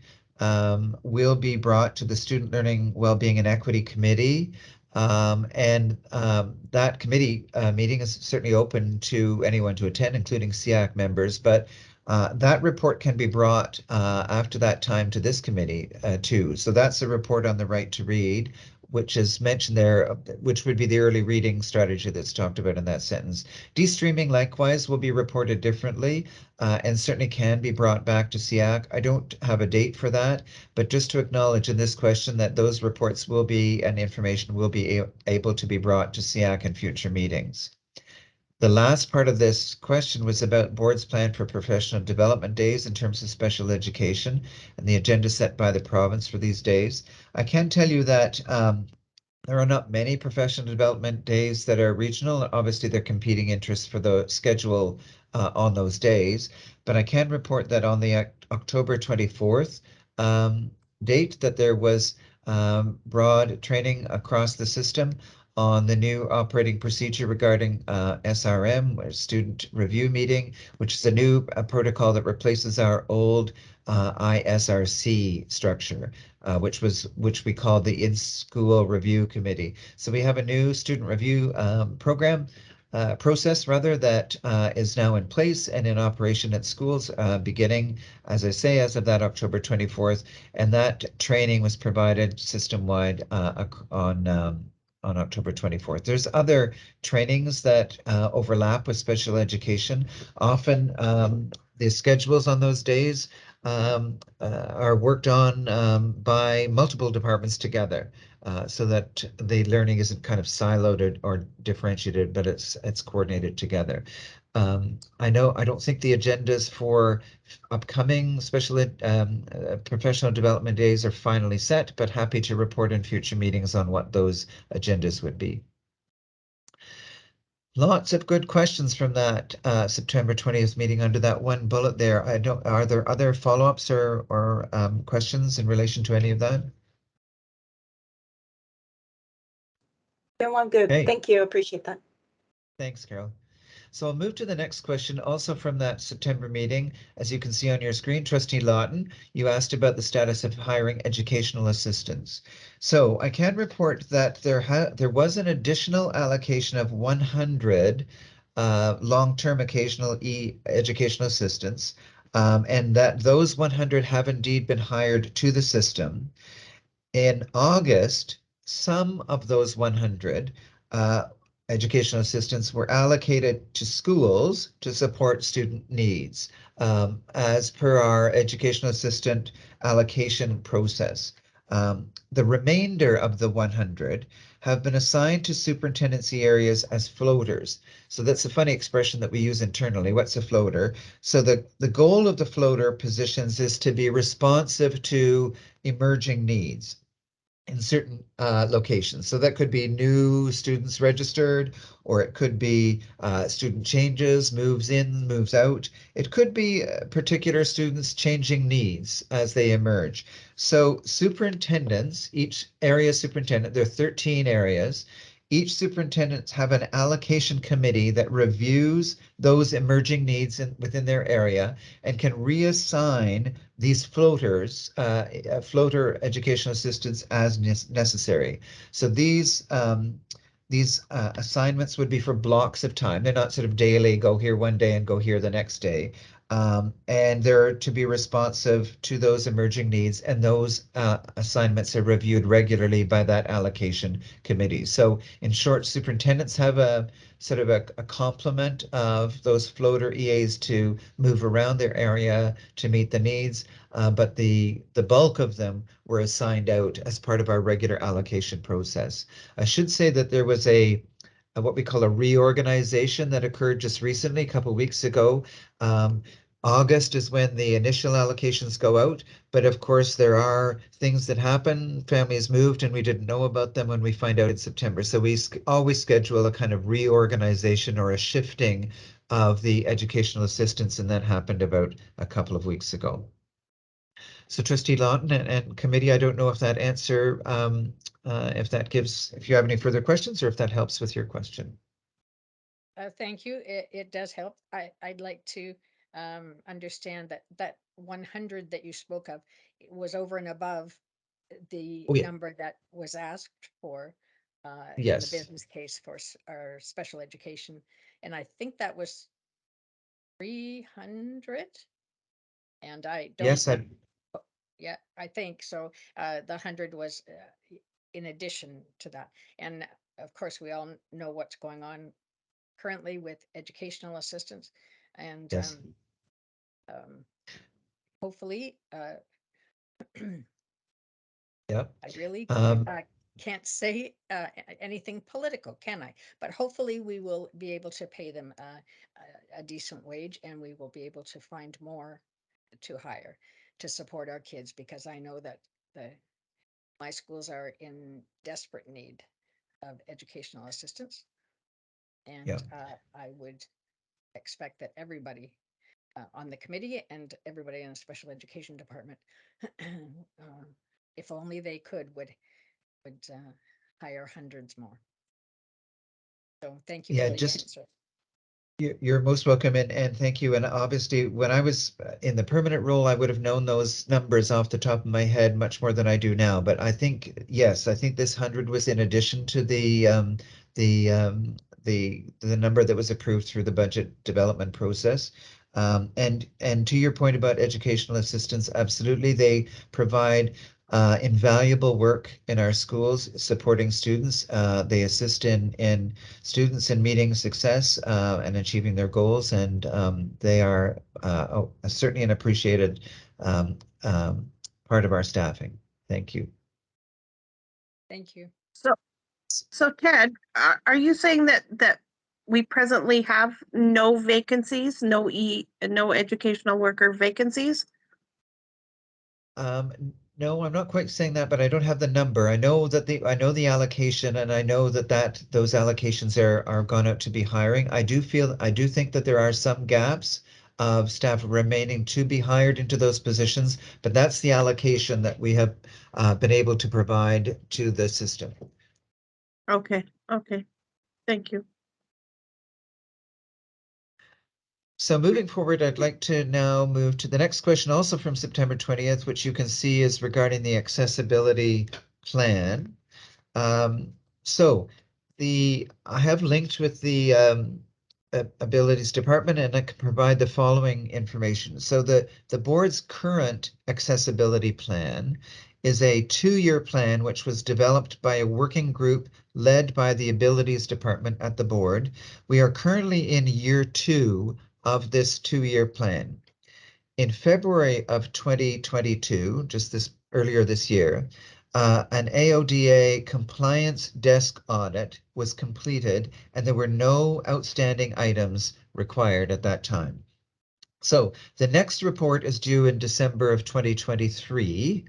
will be brought to the Student Learning Wellbeing and Equity Committee. That committee meeting is certainly open to anyone to attend, including SEAC members, but that report can be brought after that time to this committee too. So that's a report on the right to read, which is mentioned there, which would be the early reading strategy that's talked about in that sentence. De-streaming likewise will be reported differently and certainly can be brought back to SEAC. I don't have a date for that, but just to acknowledge in this question that those reports will be and information will be able to be brought to SEAC in future meetings. The last part of this question was about board's plan for professional development days in terms of special education and the agenda set by the province for these days. I can tell you that there are not many professional development days that are regional. Obviously, they're competing interests for the schedule on those days, but I can report that on the October 24th date that there was broad training across the system on the new operating procedure regarding SRM, or student review meeting, which is a new protocol that replaces our old ISRC structure, which we call the in-school review committee. So we have a new student review process rather that is now in place and in operation at schools beginning, as I say, as of that October 24th, and that training was provided system-wide on October 24th. There's other trainings that overlap with special education. Often the schedules on those days are worked on by multiple departments together so that the learning isn't kind of siloed or differentiated, but it's coordinated together. I don't think the agendas for upcoming professional development days are finally set, but happy to report in future meetings on what those agendas would be. Lots of good questions from that September 20th meeting under that one bullet there. Are there other follow-ups or questions in relation to any of that? No, I'm good. Okay. Thank you. Appreciate that. Thanks, Carol. So I'll move to the next question, also from that September meeting. As you can see on your screen, Trustee Lawton, you asked about the status of hiring educational assistants. So I can report that there was an additional allocation of 100 long-term educational assistants, and that those 100 have indeed been hired to the system. In August, some of those 100 educational assistants were allocated to schools to support student needs as per our educational assistant allocation process. The remainder of the 100 have been assigned to superintendency areas as floaters. So that's a funny expression that we use internally. What's a floater? So the goal of the floater positions is to be responsive to emerging needs in certain locations. So that could be new students registered, or it could be student changes, moves in, moves out. It could be particular students changing needs as they emerge. So superintendents, each area superintendent, there are 13 areas. Each superintendent have an allocation committee that reviews those emerging needs within their area and can reassign these floaters, floater educational assistants as necessary. So these assignments would be for blocks of time. They're not sort of daily, go here one day and go here the next day. And they're to be responsive to those emerging needs, and those assignments are reviewed regularly by that allocation committee. So in short, superintendents have a sort of a complement of those floater EAs to move around their area to meet the needs, but the bulk of them were assigned out as part of our regular allocation process. I should say that there was what we call a reorganization that occurred just recently, a couple of weeks ago. August is when the initial allocations go out, but of course there are things that happen. Families moved and we didn't know about them when we find out in September. So we always schedule a kind of reorganization or a shifting of the educational assistance, and that happened about a couple of weeks ago. So Trustee Lawton and committee, I don't know if that answer, if you have any further questions or if that helps with your question. Thank you. It does help. I'd like to understand that 100 that you spoke of was over and above the Oh, yeah. number that was asked for in the Yes. business case for our special education. And I think that was 300. And I don't. Yes, Yeah, I think so. The 100 was in addition to that. And of course, we all know what's going on currently with educational assistance, and yes. hopefully, Yep. I really Um, can't say anything political, can I? But hopefully, we will be able to pay them a decent wage, and we will be able to find more to hire to support our kids, because I know that my schools are in desperate need of educational assistance, and Yeah. I would expect that everybody on the committee and everybody in the special education department, if only they could, would hire hundreds more. So thank you Yeah, for the just answer. You're most welcome, and thank you. And obviously, when I was in the permanent role, I would have known those numbers off the top of my head much more than I do now. But I think, yes, I think this 100 was in addition to the the number that was approved through the budget development process. And to your point about educational assistance, absolutely, they provide invaluable work in our schools supporting students. They assist in students in meeting success and achieving their goals, and they are certainly an appreciated um, part of our staffing. Thank you. Thank you. So Ted, are you saying that we presently have no vacancies, no educational worker vacancies? No, I'm not quite saying that, but I don't have the number. I know the allocation, and I know that those allocations are gone out to be hiring. I do think that there are some gaps of staff remaining to be hired into those positions, but that's the allocation that we have been able to provide to the system. Okay, thank you. So moving forward, I'd like to now move to the next question, also from September 20th, which you can see is regarding the accessibility plan. So I have linked with the abilities department, and I can provide the following information. So the board's current accessibility plan is a 2-year plan, which was developed by a working group led by the abilities department at the board. We are currently in year 2 of this 2-year plan. In February of 2022, just earlier this year, an AODA compliance desk audit was completed, and there were no outstanding items required at that time. So the next report is due in December of 2023,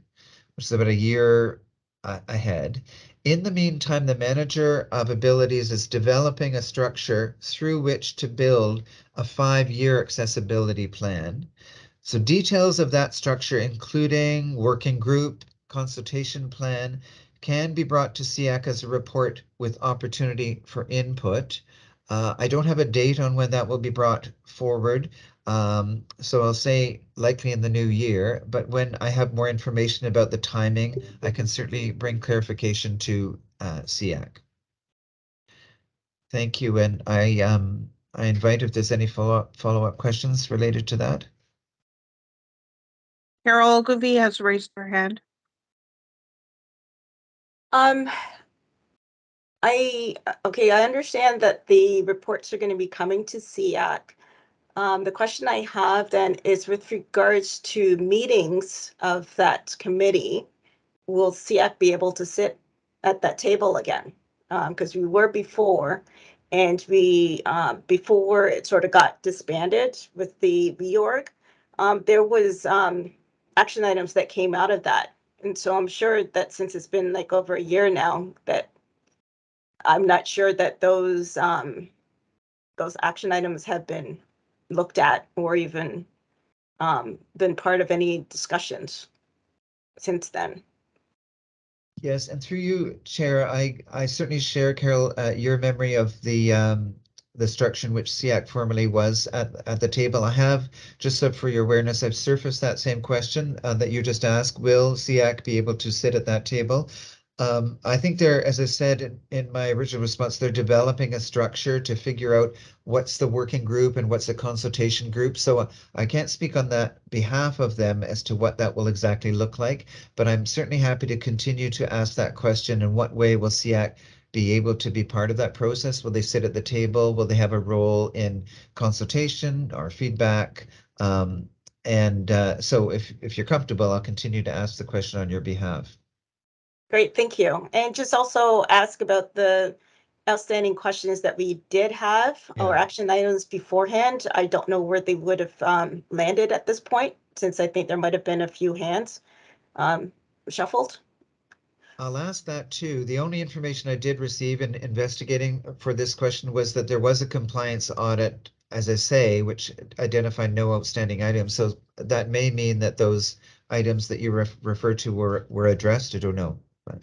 which is about a year ahead. In the meantime, the manager of abilities is developing a structure through which to build a 5-year accessibility plan. So details of that structure, including working group, consultation plan, can be brought to SEAC as a report with opportunity for input. I don't have a date on when that will be brought forward, so I'll say likely in the new year, but when I have more information about the timing, I can certainly bring clarification to SEAC. Thank you, and I invite if there's any follow-up questions related to that. Carol Ogilvie has raised her hand. I understand that the reports are going to be coming to SEAC. The question I have then is with regards to meetings of that committee, will SEAC be able to sit at that table again? Because we were before, and we before it sort of got disbanded with the reorg, there was action items that came out of that. And so I'm sure that since it's been like over a year now, that I'm not sure that those action items have been looked at or even been part of any discussions since then. Yes, and through you, Chair, I certainly share, Carol, your memory of the structure in which SEAC formerly was at the table. I have, just so for your awareness, I've surfaced that same question that you just asked. Will SEAC be able to sit at that table? I think they're, as I said in my original response, they're developing a structure to figure out what's the working group and what's a consultation group. So I can't speak on that behalf of them as to what that will exactly look like, but I'm certainly happy to continue to ask that question. In what way will SEAC be able to be part of that process? Will they sit at the table? Will they have a role in consultation or feedback? So if you're comfortable, I'll continue to ask the question on your behalf. Great, thank you. And just also ask about the outstanding questions that we did have or Yeah. action items beforehand. I don't know where they would have landed at this point, since I think there might have been a few hands shuffled. I'll ask that too. The only information I did receive in investigating for this question was that there was a compliance audit, as I say, which identified no outstanding items. So that may mean that those items that you referred to were addressed. I don't know. But.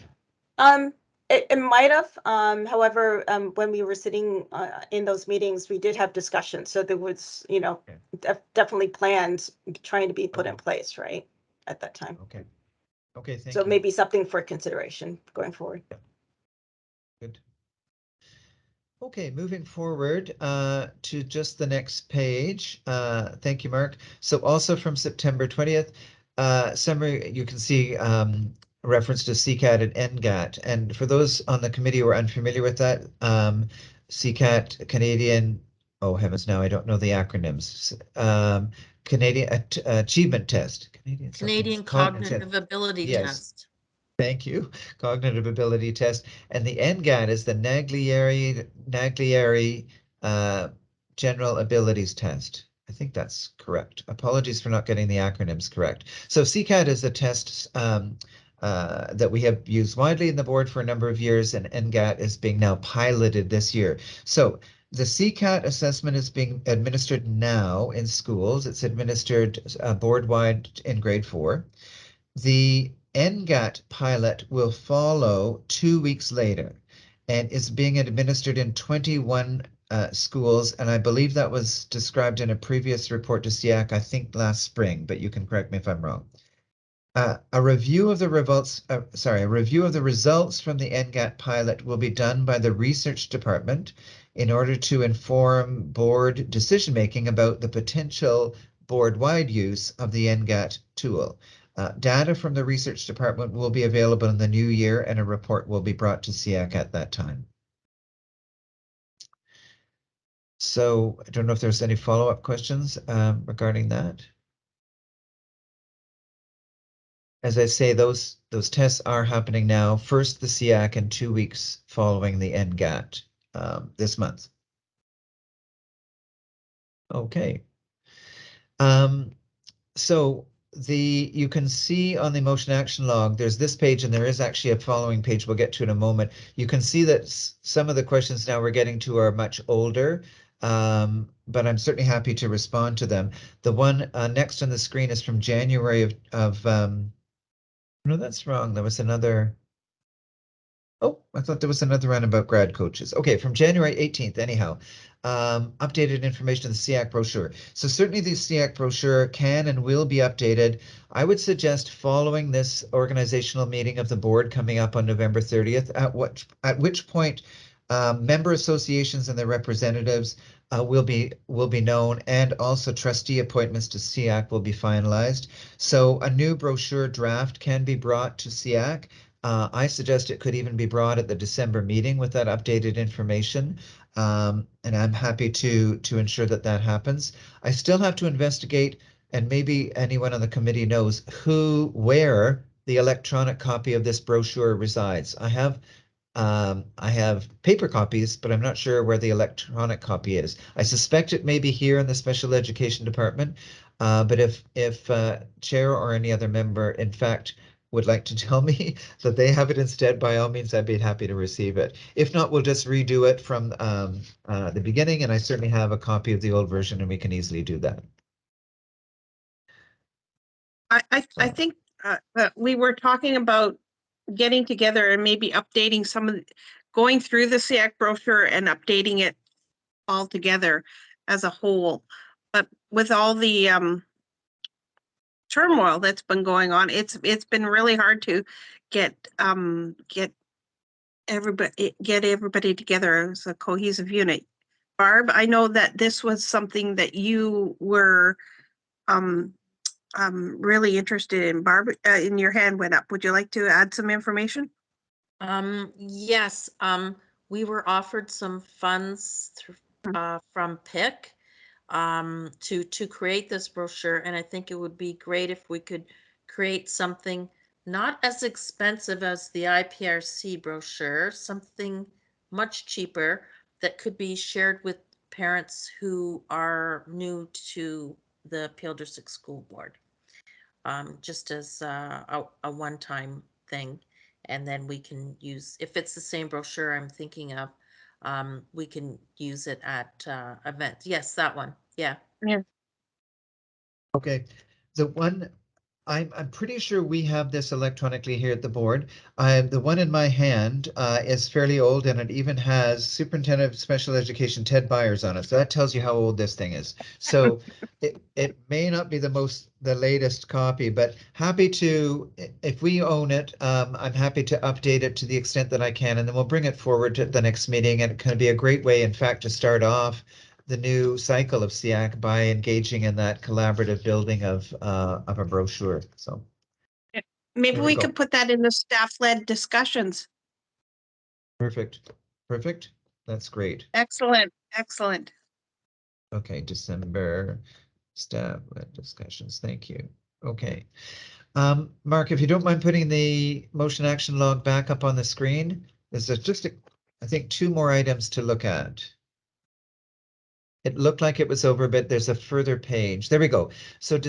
It might have. However, when we were sitting in those meetings, we did have discussions. So there was, definitely plans trying to be put in place, right, at that time. Okay. Okay, thank so you. maybe something for consideration going forward. Yeah. Good. Okay, moving forward to just the next page. Thank you, Mark. So also from September 20th, summary, you can see reference to CCAT and NGAT. And for those on the committee who are unfamiliar with that, CCAT, Canadian, oh heavens, now I don't know the acronyms. Canadian Achievement Test. Canadian Cognitive Ability Test. Thank you. Cognitive Ability Test. And the NGAT is the Naglieri General Abilities Test. I think that's correct. Apologies for not getting the acronyms correct. So CCAT is a test that we have used widely in the board for a number of years, and NGAT is being now piloted this year. So the CCAT assessment is being administered now in schools. It's administered board-wide in grade 4. The NGAT pilot will follow 2 weeks later and is being administered in 21 schools. And I believe that was described in a previous report to SEAC, I think last spring, but you can correct me if I'm wrong. A review of the results from the NGAT pilot will be done by the research department in order to inform board decision-making about the potential board-wide use of the NGAT tool. Data from the research department will be available in the new year, and a report will be brought to SEAC at that time. So I don't know if there's any follow-up questions regarding that. As I say, those tests are happening now. First the SEAC and 2 weeks following the NGAT this month. Okay. So you can see on the motion action log, there's this page and there is actually a following page we'll get to in a moment. You can see that some of the questions now we're getting to are much older, but I'm certainly happy to respond to them. The one next on the screen is from January of no, that's wrong. There was another. Oh, I thought there was another one about grad coaches. Okay, from January 18th, anyhow. Updated information in the SEAC brochure. So certainly the SEAC brochure can and will be updated. I would suggest following this organizational meeting of the board coming up on November 30th, at which point member associations and their representatives will be known, and also trustee appointments to SEAC will be finalized. So a new brochure draft can be brought to SEAC. I suggest it could even be brought at the December meeting with that updated information. And I'm happy to ensure that that happens. I still have to investigate, and maybe anyone on the committee knows where the electronic copy of this brochure resides. I have paper copies, but I'm not sure where the electronic copy is. I suspect it may be here in the special education department, but if chair or any other member, in fact, would like to tell me that they have it instead, by all means, I'd be happy to receive it. If not, we'll just redo it from the beginning, and I certainly have a copy of the old version, and we can easily do that. I think we were talking about getting together and maybe updating some of going through the SEAC brochure and updating it all together as a whole. But with all the turmoil that's been going on, it's been really hard to get everybody together as a cohesive unit. Barb, I know that this was something that you were really interested in. Barb, in your hand went up. Would you like to add some information? Yes, we were offered some funds from PIC to create this brochure, and I think it would be great if we could create something not as expensive as the IPRC brochure, something much cheaper that could be shared with parents who are new to the Peel District School Board, just as a one-time thing. And then we can use, if it's the same brochure I'm thinking of, we can use it at events. Yes, that one. Yeah. Yeah. Okay, the one I'm pretty sure we have this electronically here at the board. The one in my hand is fairly old, and it even has Superintendent of Special Education Ted Byers on it. So that tells you how old this thing is. So it may not be the latest copy, but happy to, if we own it, I'm happy to update it to the extent that I can, and then we'll bring it forward to the next meeting. And it can be a great way, in fact, to start off the new cycle of SEAC by engaging in that collaborative building of a brochure. So maybe we could put that in the staff-led discussions. Perfect. Perfect. That's great. Excellent. Excellent. Okay, December staff-led discussions. Thank you. Okay. Mark, if you don't mind putting the motion action log back up on the screen, there's just, I think, 2 more items to look at. It looked like it was over, but there's a further page. There we go. So from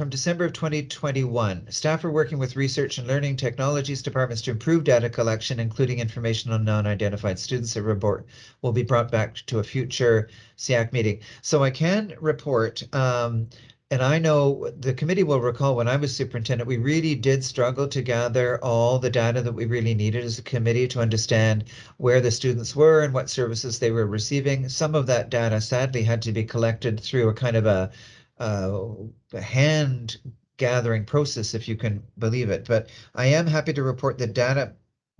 December of 2021, staff are working with research and learning technologies departments to improve data collection, including information on non-identified students. A report will be brought back to a future SEAC meeting. So I can report, and I know the committee will recall when I was superintendent, we really did struggle to gather all the data that we really needed as a committee to understand where the students were and what services they were receiving. Some of that data sadly had to be collected through a kind of a hand gathering process, if you can believe it. But I am happy to report that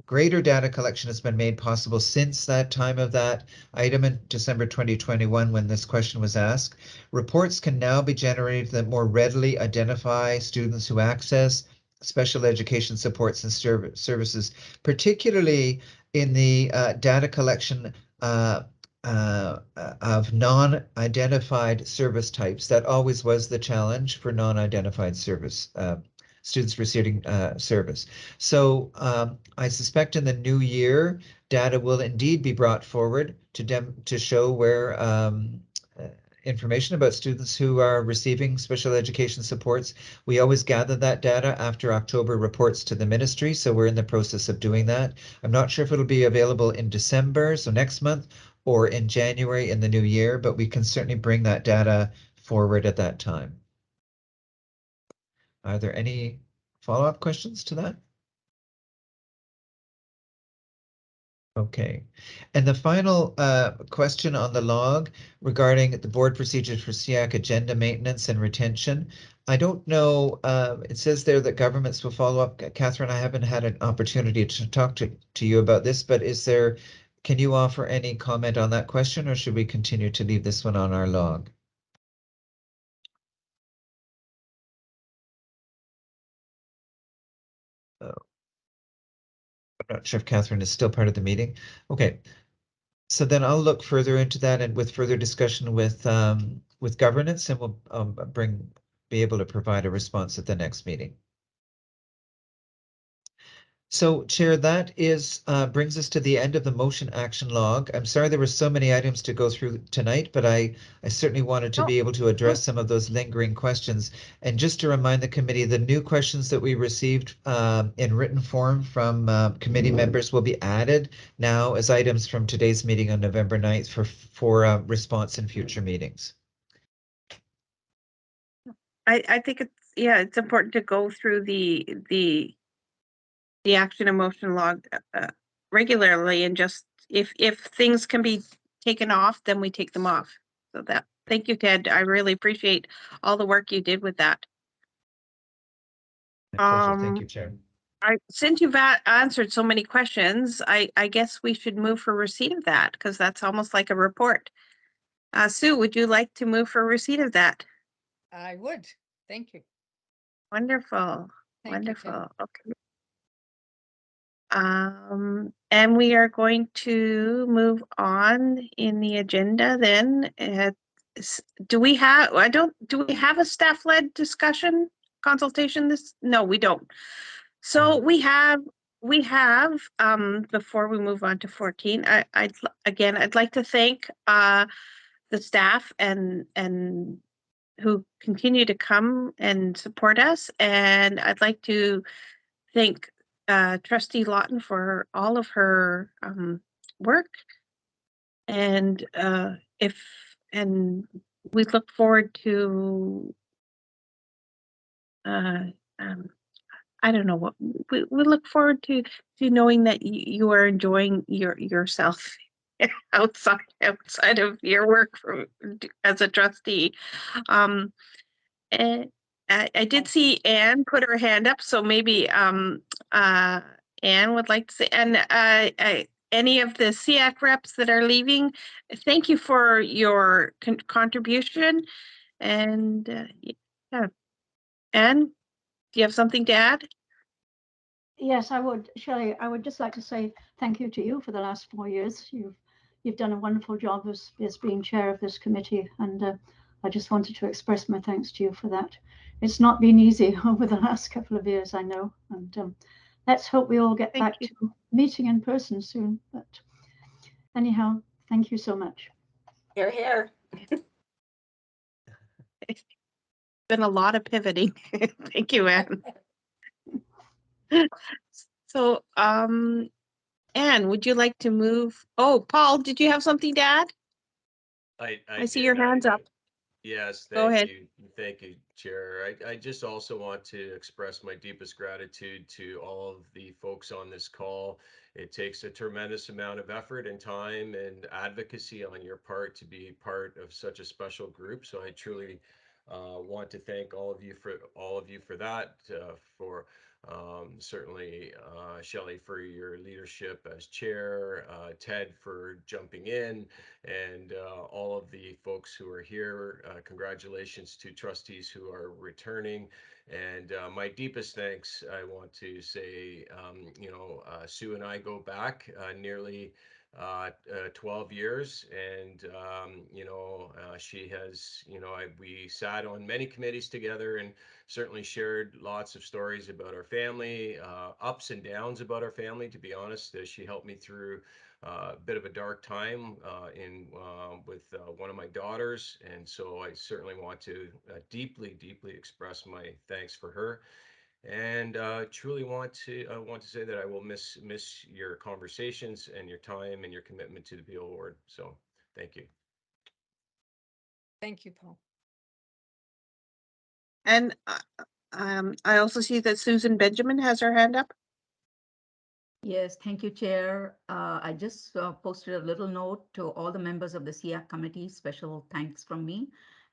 greater data collection has been made possible since that time of that item in December 2021 when this question was asked. Reports can now be generated that more readily identify students who access special education supports and services, particularly in the data collection of non-identified service types. That always was the challenge for non-identified service students receiving service. So I suspect in the new year, data will indeed be brought forward to show where information about students who are receiving special education supports. We always gather that data after October reports to the ministry, so we're in the process of doing that. I'm not sure if it'll be available in December, so next month, or in January in the new year, but we can certainly bring that data forward at that time. Are there any follow-up questions to that? Okay, and the final question on the log regarding the board procedures for SEAC agenda maintenance and retention. I don't know, it says there that governments will follow up. Catherine, I haven't had an opportunity to talk to you about this, but can you offer any comment on that question, or should we continue to leave this one on our log? I'm not sure if Catherine is still part of the meeting. Okay, so then I'll look further into that and with further discussion with governance, and we'll be able to provide a response at the next meeting. So, Chair, that brings us to the end of the motion action log. I'm sorry there were so many items to go through tonight, but I certainly wanted to be able to address some of those lingering questions. And just to remind the committee, the new questions that we received in written form from committee members will be added now as items from today's meeting on November 9th for response in future meetings. I think yeah, it's important to go through the action and motion log regularly, and just if things can be taken off, then we take them off. So that, thank you, Ted. I really appreciate all the work you did with that. My pleasure. Thank you, Chair. Since you've answered so many questions, I guess we should move for receipt of that, because that's almost like a report. Sue, would you like to move for receipt of that? I would. Thank you. Wonderful. Thank you, Ted. Wonderful. Okay. And we are going to move on in the agenda then. Do we have a staff-led discussion consultation this? No, we don't. So we have, before we move on to 14, I'd like to thank the staff and who continue to come and support us. And I'd like to thank Trustee Lawton for all of her work. And we look forward to I don't know what we look forward to knowing that you are enjoying yourself outside of your work as a trustee. And I did see Anne put her hand up, so maybe Anne would like to say, and any of the SEAC reps that are leaving, thank you for your contribution. And yeah, Anne, do you have something to add? Yes, I would, Shelley. I would just like to say thank you to you for the last 4 years. You've done a wonderful job as being chair of this committee, and I just wanted to express my thanks to you for that. It's not been easy over the last couple of years, I know, and let's hope we all get back to meeting in person soon. But anyhow, thank you so much. You're here. It's been a lot of pivoting. Thank you, Anne. So, Anne, would you like to move? Oh, Paul, did you have something to add? I see your hands up. Yes, Go ahead. Thank you, Chair. I just also want to express my deepest gratitude to all of the folks on this call. It takes a tremendous amount of effort and time and advocacy on your part to be part of such a special group. So I truly want to thank all of you for that, for certainly Shelley for your leadership as chair, Ted for jumping in, and all of the folks who are here. Congratulations to trustees who are returning. And my deepest thanks, I want to say, Sue and I go back nearly 12 years, and she has, we sat on many committees together and certainly shared lots of stories about our family, ups and downs about our family. To be honest, she helped me through a bit of a dark time with one of my daughters, and so I certainly want to deeply express my thanks for her. And truly want to say that I will miss your conversations and your time and your commitment to the Peel Award. So thank you. Thank you, Paul. And I also see that Susan Benjamin has her hand up. Yes, thank you, Chair. I just posted a little note to all the members of the SEAC committee. Special thanks from me,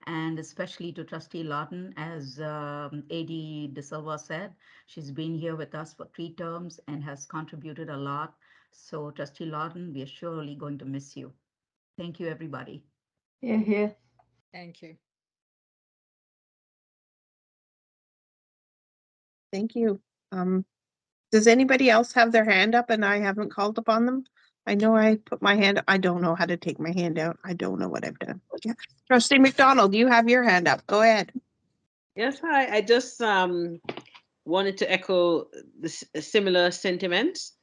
and especially to Trustee Lawton. As AD De Silva said, she's been here with us for 3 terms and has contributed a lot. So Trustee Lawton, we are surely going to miss you. Thank you, everybody. Hear, hear. Thank you. Thank you. Does anybody else have their hand up and I haven't called upon them? I know I put my hand up. I don't know how to take my hand out. I don't know what I've done. Yeah. Trustee McDonald, you have your hand up. Go ahead. Yes, hi. I just wanted to echo the similar sentiments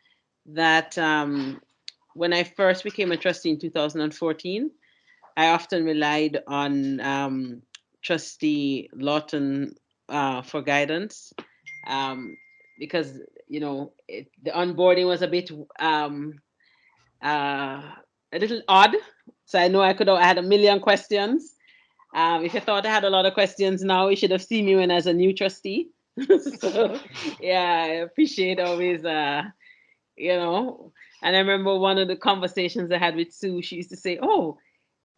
that when I first became a trustee in 2014, I often relied on Trustee Lawton for guidance because, the onboarding was a bit a little odd. So I know I had a million questions. If you thought I had a lot of questions now, you should have seen me when I was a new trustee. So yeah, I appreciate always, you know, and I remember one of the conversations I had with Sue, she used to say, oh,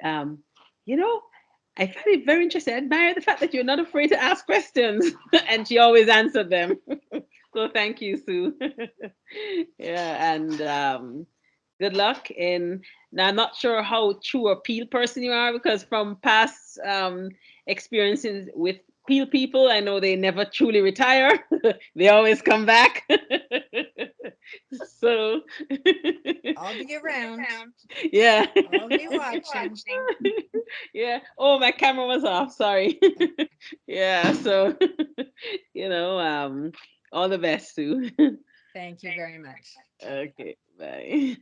you know, I find it very interesting. I admire the fact that you're not afraid to ask questions. And she always answered them. So thank you, Sue. Yeah, and good luck. And now I'm not sure how true a Peel person you are, because from past experiences with Peel people, I know they never truly retire. They always come back. So I'll be around. yeah. I'll be watching. Yeah. Oh, my camera was off. Sorry. Yeah. So, all the best, Sue. Thank you very much. Okay. Bye.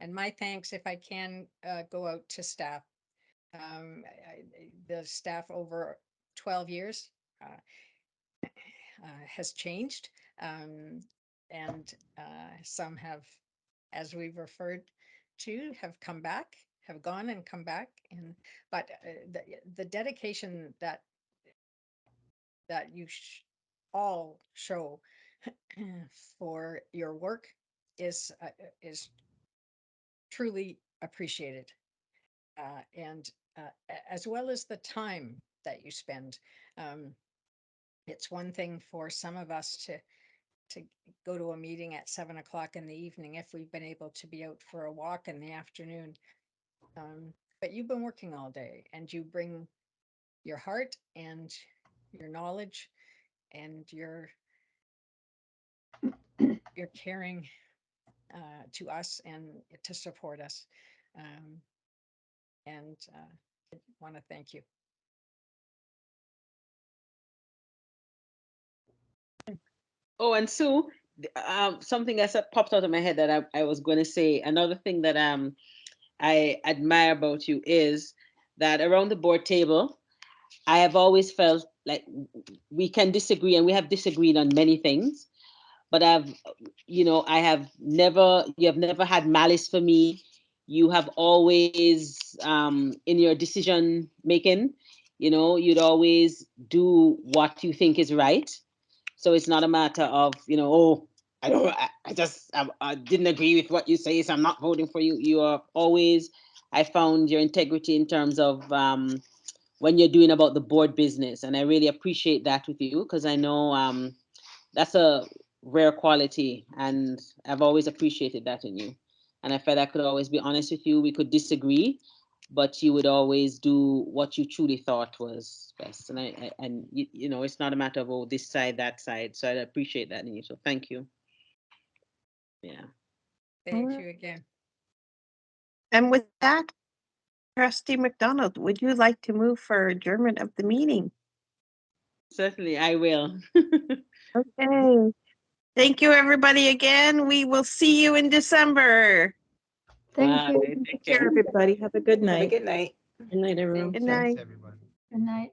And my thanks, if I can, go out to staff. The staff over 12 years has changed. And some have, as we've referred to, have come back, have gone and come back. But the dedication that you all show for your work is truly appreciated, and as well as the time that you spend. It's one thing for some of us to go to a meeting at 7 o'clock in the evening if we've been able to be out for a walk in the afternoon. But you've been working all day, and you bring your heart and your knowledge and your caring to us and to support us. And I want to thank you. Oh, and Sue, something that popped out of my head that I was going to say. Another thing that I admire about you is that around the board table, I have always felt like we can disagree, and we have disagreed on many things, but I have never, you have never had malice for me. You have always, in your decision making, you'd always do what you think is right. So it's not a matter of, oh, I didn't agree with what you say, so I'm not voting for you. You are always, I found your integrity in terms of when you're doing about the board business. And I really appreciate that with you, because I know that's a rare quality, and I've always appreciated that in you. And I felt I could always be honest with you. We could disagree, but you would always do what you truly thought was best. And it's not a matter of, oh, this side, that side. So I appreciate that in you. So thank you. Yeah. Thank you again. And with that, Trustee McDonald, would you like to move for adjournment of the meeting? Certainly, I will. Okay. Thank you, everybody, again. We will see you in December. Thank you. Bye. Take Take care, care. everybody. Have a good Have a night. good night. Good night, everyone. Good night. Thanks, everyone. Good night.